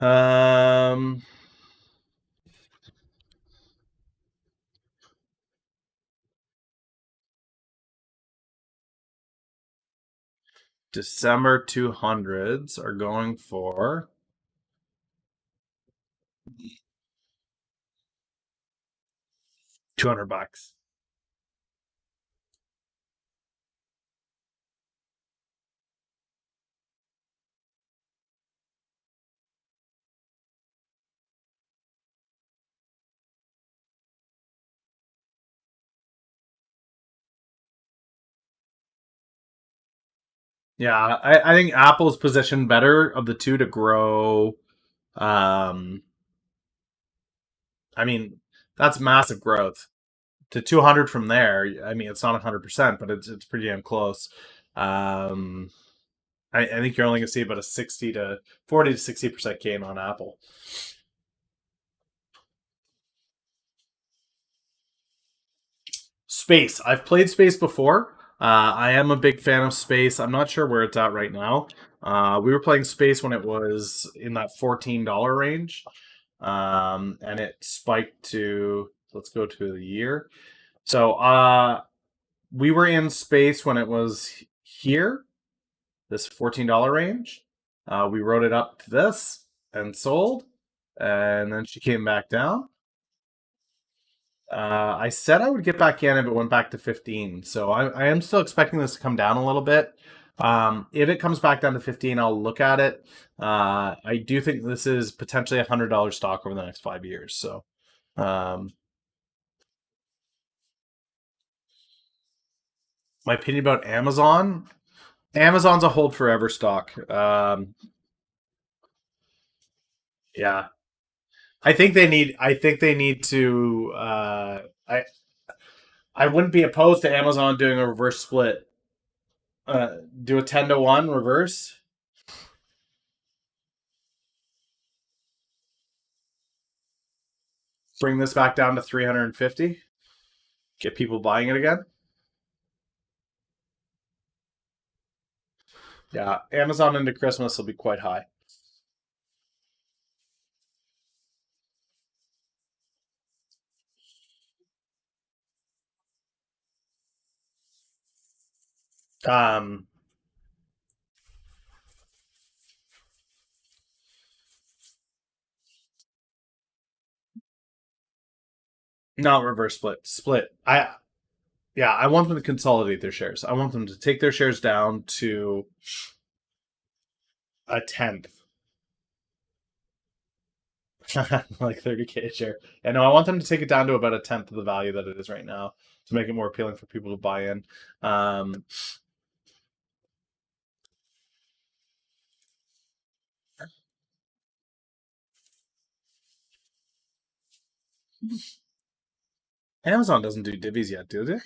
Um, December 200s are going for $200. Yeah, I think Apple's positioned better of the two to grow. Um, I mean, that's massive growth to 200 from there. I mean, it's not 100%, but it's pretty damn close. Um, I think you're only going to see about a 40 to 60% gain on Apple. Space. I've played Space before. I am a big fan of Space. I'm not sure where it's at right now. We were playing Space when it was in that $14 range, and it spiked to. Let's go to the year. So we were in Space when it was here, this $14 range. We wrote it up to this and sold, and then she came back down. I said I would get back in if it went back to 15. So I am still expecting this to come down a little bit. If it comes back down to 15, I'll look at it. I do think this is potentially $100 stock over the next 5 years. So, my opinion about Amazon. Amazon's a hold forever stock. Yeah, I think they need. I think they need to. I wouldn't be opposed to Amazon doing a reverse split. Do a 10-to-1 reverse. Bring this back down to 350. Get people buying it again. Yeah, Amazon into Christmas will be quite high. Um, Not reverse split. Split. I want them to consolidate their shares. I want them to take their shares down to a tenth. Like 30K a share. And no, I want them to take it down to about a tenth of the value that it is right now to make it more appealing for people to buy in. Amazon doesn't do divvies yet, do they?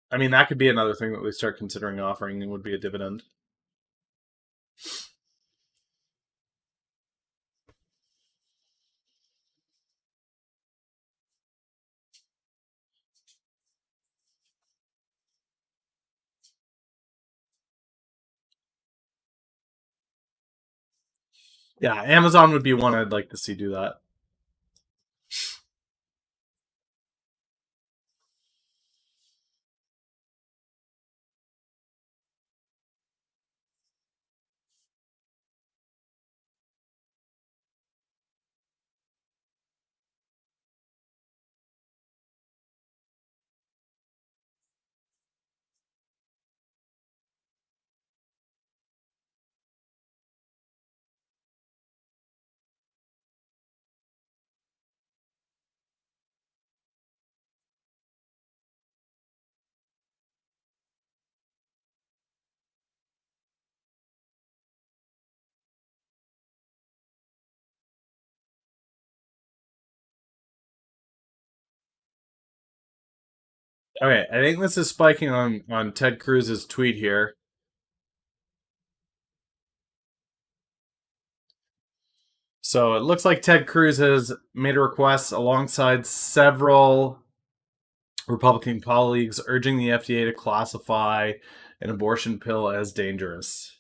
I mean, that could be another thing that we start considering offering. It would be a dividend. Yeah, Amazon would be one I'd like to see do that. All right, I think this is spiking on Ted Cruz's tweet here. So it looks like Ted Cruz has made a request alongside several Republican colleagues urging the FDA to classify an abortion pill as dangerous.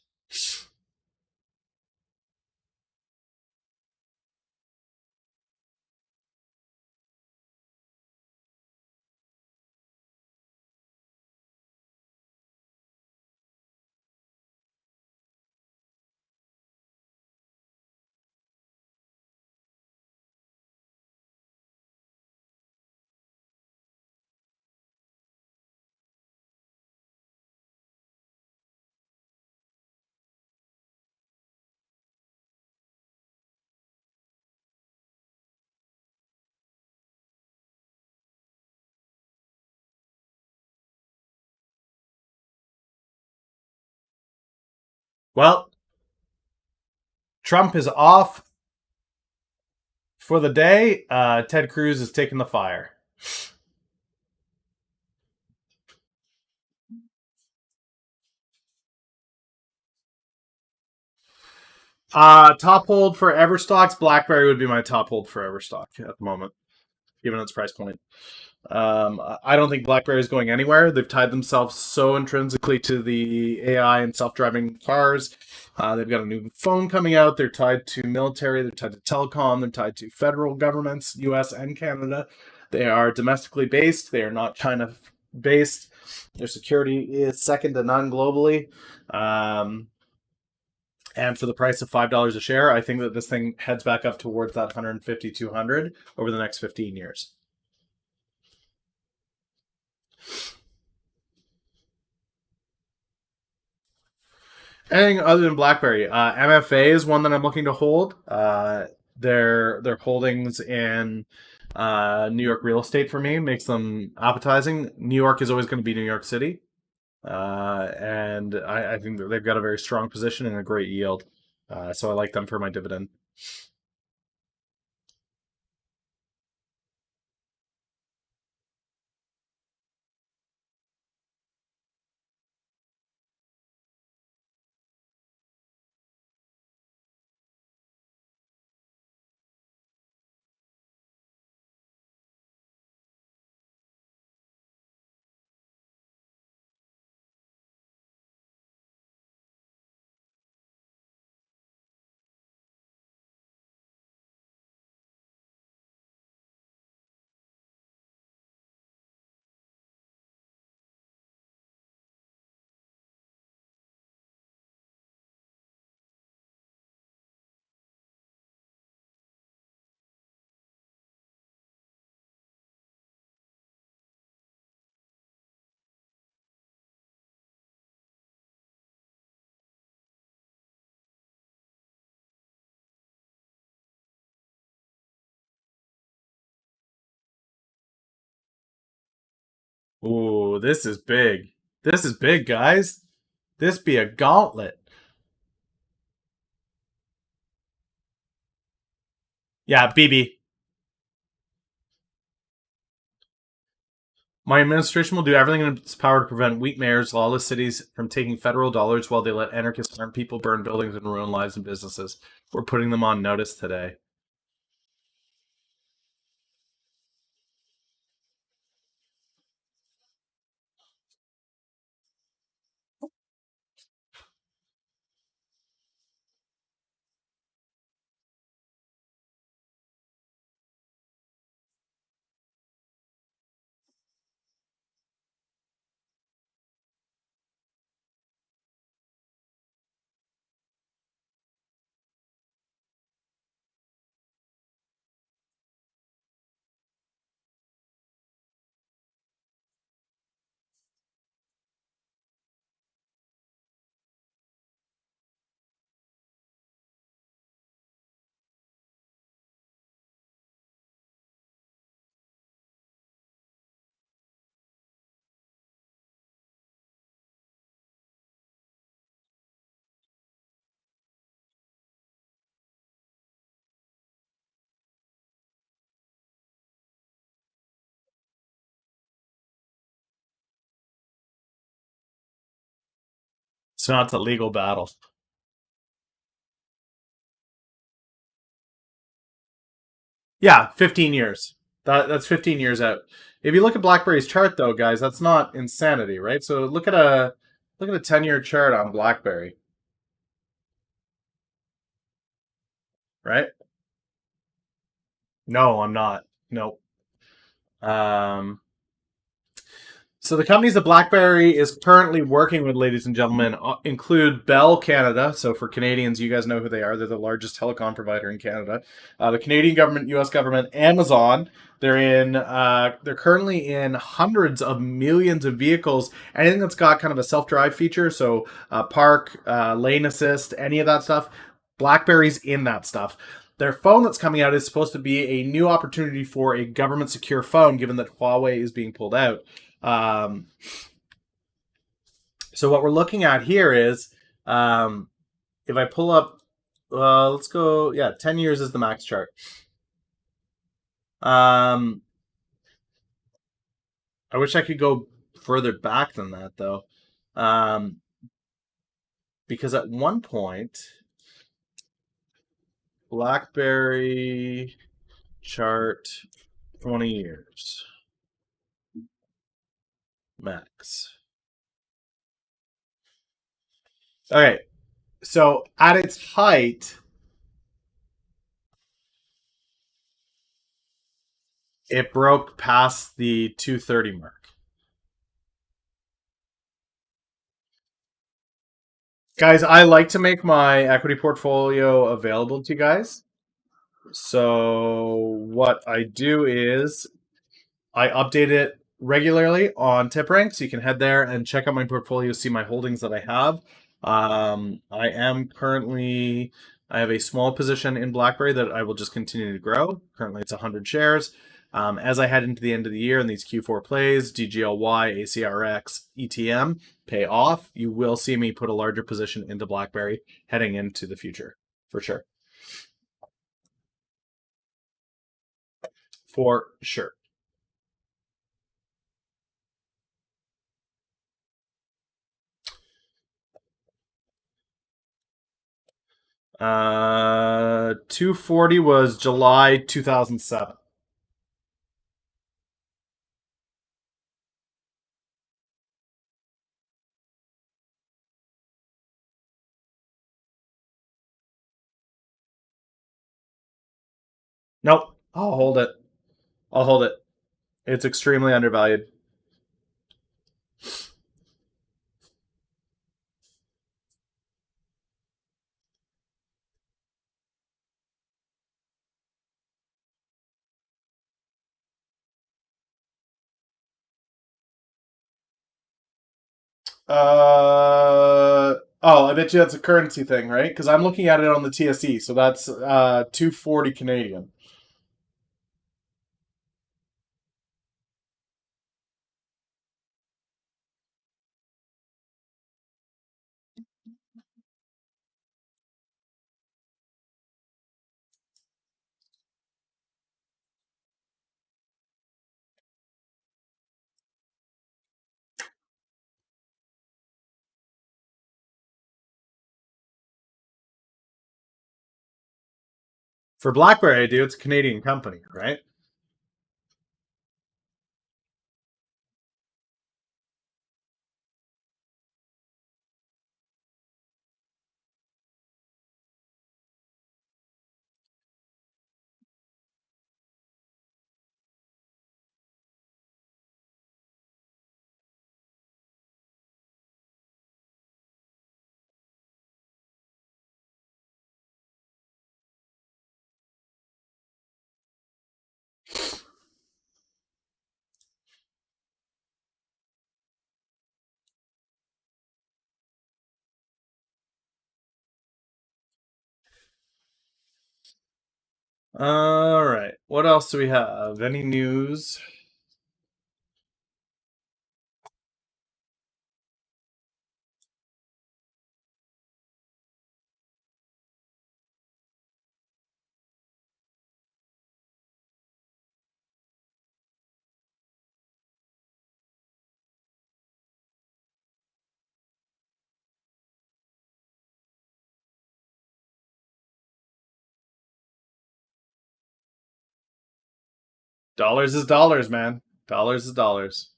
Well, Trump is off for the day. Ted Cruz is taking the fire. Top hold for Everstocks. BlackBerry would be my top hold for Everstock at the moment, given its price point. I don't think BlackBerry is going anywhere. They've tied themselves so intrinsically to the AI and self-driving cars. They've got a new phone coming out. They're tied to military. They're tied to telecom. They're tied to federal governments, U.S. and Canada. They are domestically based. They are not China-based. Their security is second to none globally. And for the price of $5 a share, I think that this thing heads back up towards that 150, 200 over the next 15 years. Anything other than BlackBerry, MFA is one that I'm looking to hold. Their holdings in New York real estate for me makes them appetizing. New York is always going to be New York City, and I think that they've got a very strong position and a great yield. So I like them for my dividend. Ooh, this is big. This is big, guys. This be a gauntlet. Yeah, BB. My administration will do everything in its power to prevent weak mayors, lawless cities from taking federal dollars while they let anarchists harm people, burn buildings, and ruin lives and businesses. We're putting them on notice today. So now it's a legal battle. Yeah, 15 years. That's 15 years out. If you look at BlackBerry's chart though, guys, that's not insanity, right? So look at a 10-year chart on BlackBerry, right? No, I'm not. No. Um So the companies that BlackBerry is currently working with, ladies and gentlemen, include Bell Canada. So for Canadians, you guys know who they are. They're the largest telecom provider in Canada. The Canadian government, U.S. government, Amazon. They're currently in hundreds of millions of vehicles. Anything that's got kind of a self-drive feature, so park, lane assist, any of that stuff. BlackBerry's in that stuff. Their phone that's coming out is supposed to be a new opportunity for a government secure phone, given that Huawei is being pulled out. Um, so what we're looking at here is, if I pull up, let's go, yeah, 10 years is the max chart. I wish I could go further back than that, though. Because at one point, BlackBerry chart 20 years max. Okay, so at its height, it broke past the 230 mark. Guys, I like to make my equity portfolio available to you guys. So what I do is I update it regularly on TipRank, so you can head there and check out my portfolio, see my holdings that I have. I have a small position in BlackBerry that I will just continue to grow. Currently, it's 100 shares. As I head into the end of the year and these Q4 plays, DGLY, ACRX, ETM pay off, you will see me put a larger position into BlackBerry heading into the future, for sure. For sure. Uh, 240 was July 2007. Nope. I'll hold it. I'll hold it. It's extremely undervalued. Oh, I bet you that's a currency thing, right? Because I'm looking at it on the TSE, so that's 240 Canadian. For BlackBerry, I do. It's a Canadian company, right? All right. What else do we have? Any news? Dollars is dollars, man. Dollars is dollars.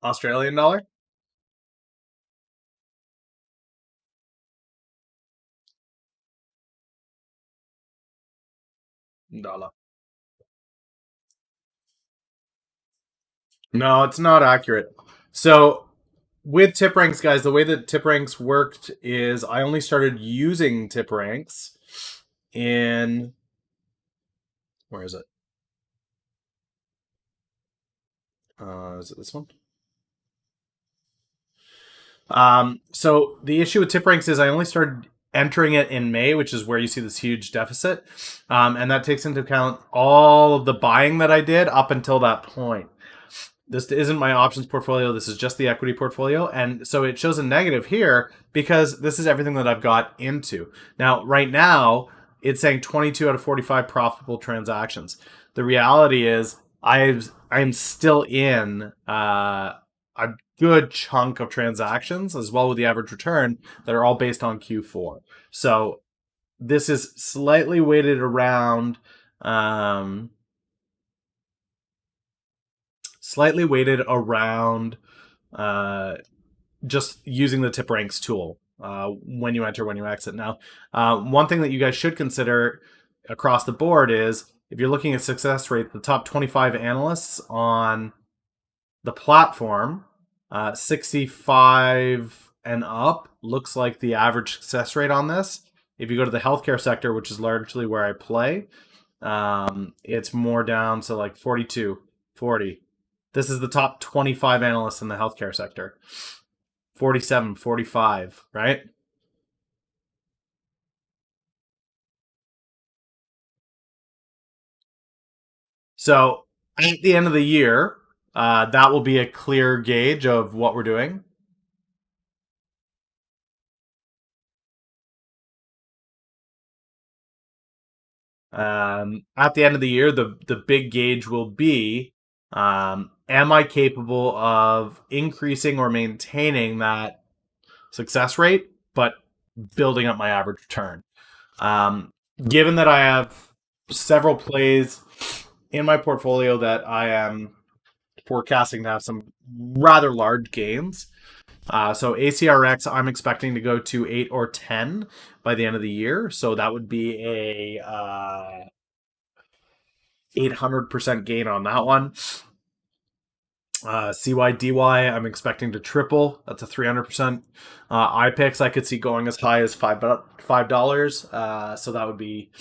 Australian dollar? Dollar. No, it's not accurate. So with tip ranks, guys, the way that tip ranks worked is I only started using tip ranks in where is it? Is it this one? So the issue with tip ranks is I only started entering it in May, which is where you see this huge deficit, and that takes into account all of the buying that I did up until that point. This isn't my options portfolio. This is just the equity portfolio. And so it shows a negative here because this is everything that I've got into. Now, right now, it's saying 22 out of 45 profitable transactions. The reality is I'm still in a good chunk of transactions as well with the average return that are all based on Q4. So this is slightly weighted around slightly weighted around just using the tip ranks tool when you enter, when you exit. Now, one thing that you guys should consider across the board is if you're looking at success rate, the top 25 analysts on the platform, 65 and up looks like the average success rate on this. If you go to the healthcare sector, which is largely where I play, it's more down, so like 42, 40. This is the top 25 analysts in the healthcare sector. 47, 45, right? So at the end of the year, that will be a clear gauge of what we're doing. At the end of the year, the big gauge will be am I capable of increasing or maintaining that success rate, but building up my average return? Given that I have several plays in my portfolio that I am forecasting to have some rather large gains. So ACRX, I'm expecting to go to 8 or 10 by the end of the year. So that would be a 800% gain on that one. CYDY, I'm expecting to triple. That's a 300%. iPix, I could see going as high as $5. So that would be,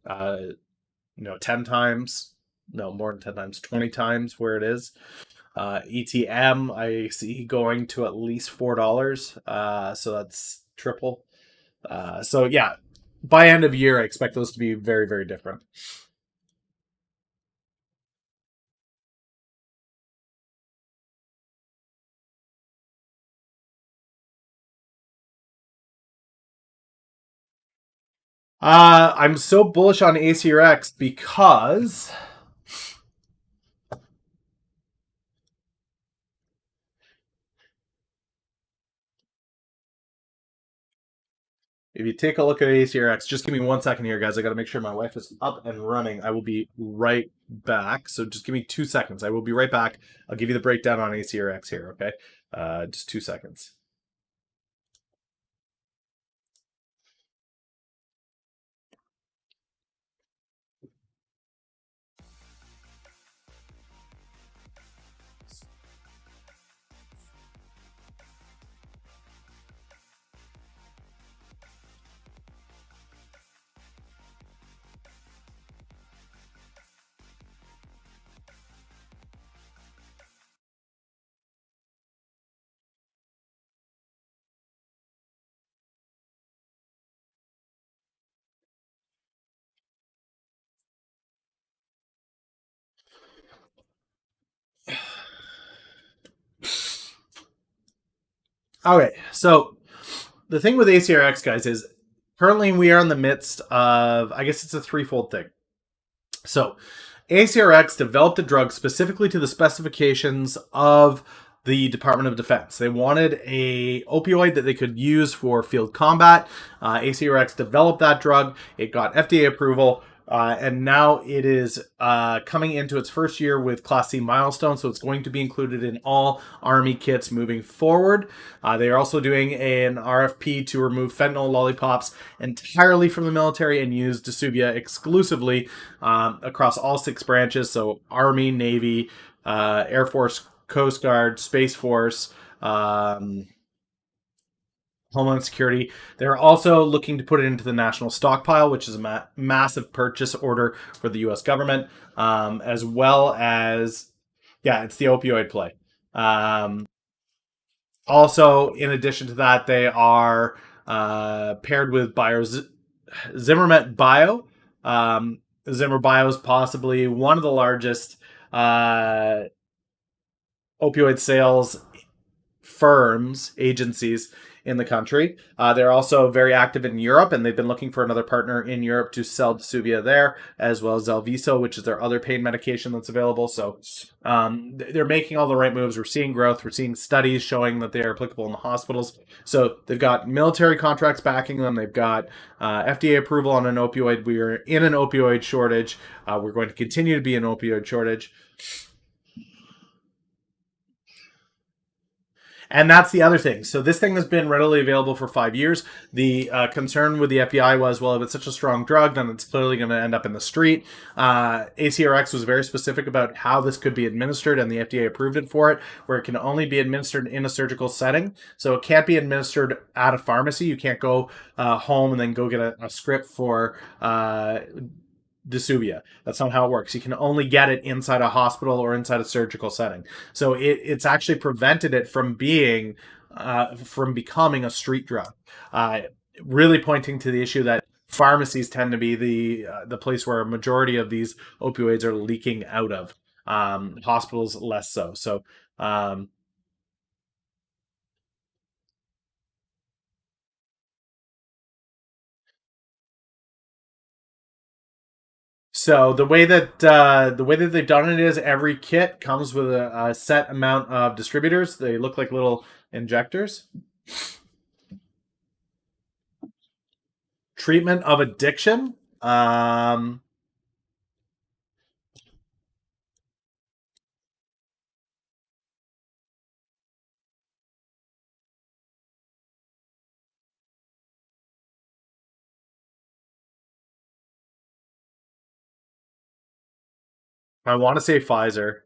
10 times. No, more than 10 times, 20 times where it is. ETM, I see going to at least $4. So that's triple. So yeah, by end of year, I expect those to be very, very different. I'm so bullish on ACRX because if you take a look at ACRX, just give me 1 second here, guys. I got to make sure my Wi-Fi is up and running. I will be right back. So just give me 2 seconds. I will be right back. I'll give you the breakdown on ACRX here, okay? Just 2 seconds. Okay, so the thing with ACRX, guys, is currently we are in the midst of, I guess it's a threefold thing. So ACRX developed a drug specifically to the specifications of the Department of Defense. They wanted a opioid that they could use for field combat. ACRX developed that drug. It got FDA approval. And now it is coming into its first year with Class C milestone, so it's going to be included in all Army kits moving forward. They are also doing an RFP to remove fentanyl lollipops entirely from the military and use Dasubia exclusively across all 6 branches, so Army, Navy, Air Force, Coast Guard, Space Force, Homeland Security. They're also looking to put it into the national stockpile, which is a massive purchase order for the U.S. government, as well as, yeah, it's the opioid play. Also, in addition to that, they are paired with Zimmermet Bio. Zimmer Bio is possibly one of the largest opioid sales firms, agencies in the country. They're also very active in Europe, and they've been looking for another partner in Europe to sell Dasubia there, as well as Zelviso, which is their other pain medication that's available. So they're making all the right moves. We're seeing growth. We're seeing studies showing that they are applicable in the hospitals. So they've got military contracts backing them. They've got FDA approval on an opioid. We are in an opioid shortage. We're going to continue to be an opioid shortage. And that's the other thing. So this thing has been readily available for 5 years. The concern with the FBI was, well, if it's such a strong drug, then it's clearly going to end up in the street. ACRX was very specific about how this could be administered, and the FDA approved it for it, where it can only be administered in a surgical setting. So it can't be administered at a pharmacy. You can't go home and then go get a script for Dasubia. That's not how it works. You can only get it inside a hospital or inside a surgical setting. So it's actually prevented it from being from becoming a street drug. Really pointing to the issue that pharmacies tend to be the place where a majority of these opioids are leaking out of. Hospitals less so. So So the way that they've done it is every kit comes with a set amount of distributors. They look like little injectors. Treatment of addiction. I want to say Pfizer.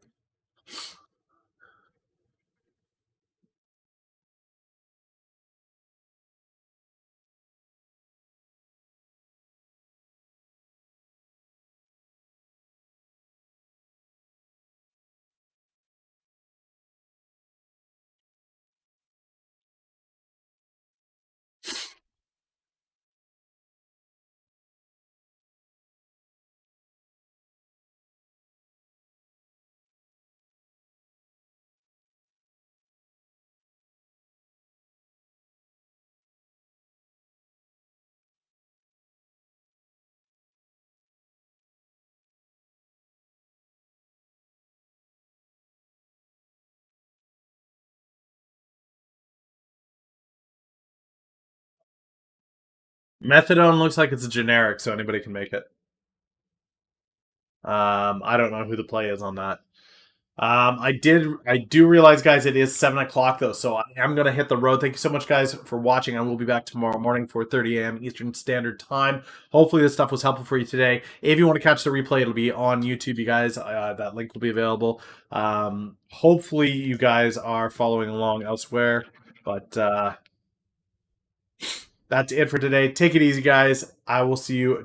Methadone looks like it's a generic, so anybody can make it. I don't know who the play is on that. I do realize, guys, it is 7 o'clock though, so I am gonna hit the road. Thank you so much, guys, for watching. I will be back tomorrow morning, 4:30 a.m. Eastern Standard Time. Hopefully, this stuff was helpful for you today. If you want to catch the replay, it'll be on YouTube, you guys. That link will be available. Hopefully, you guys are following along elsewhere, but that's it for today. Take it easy, guys. I will see you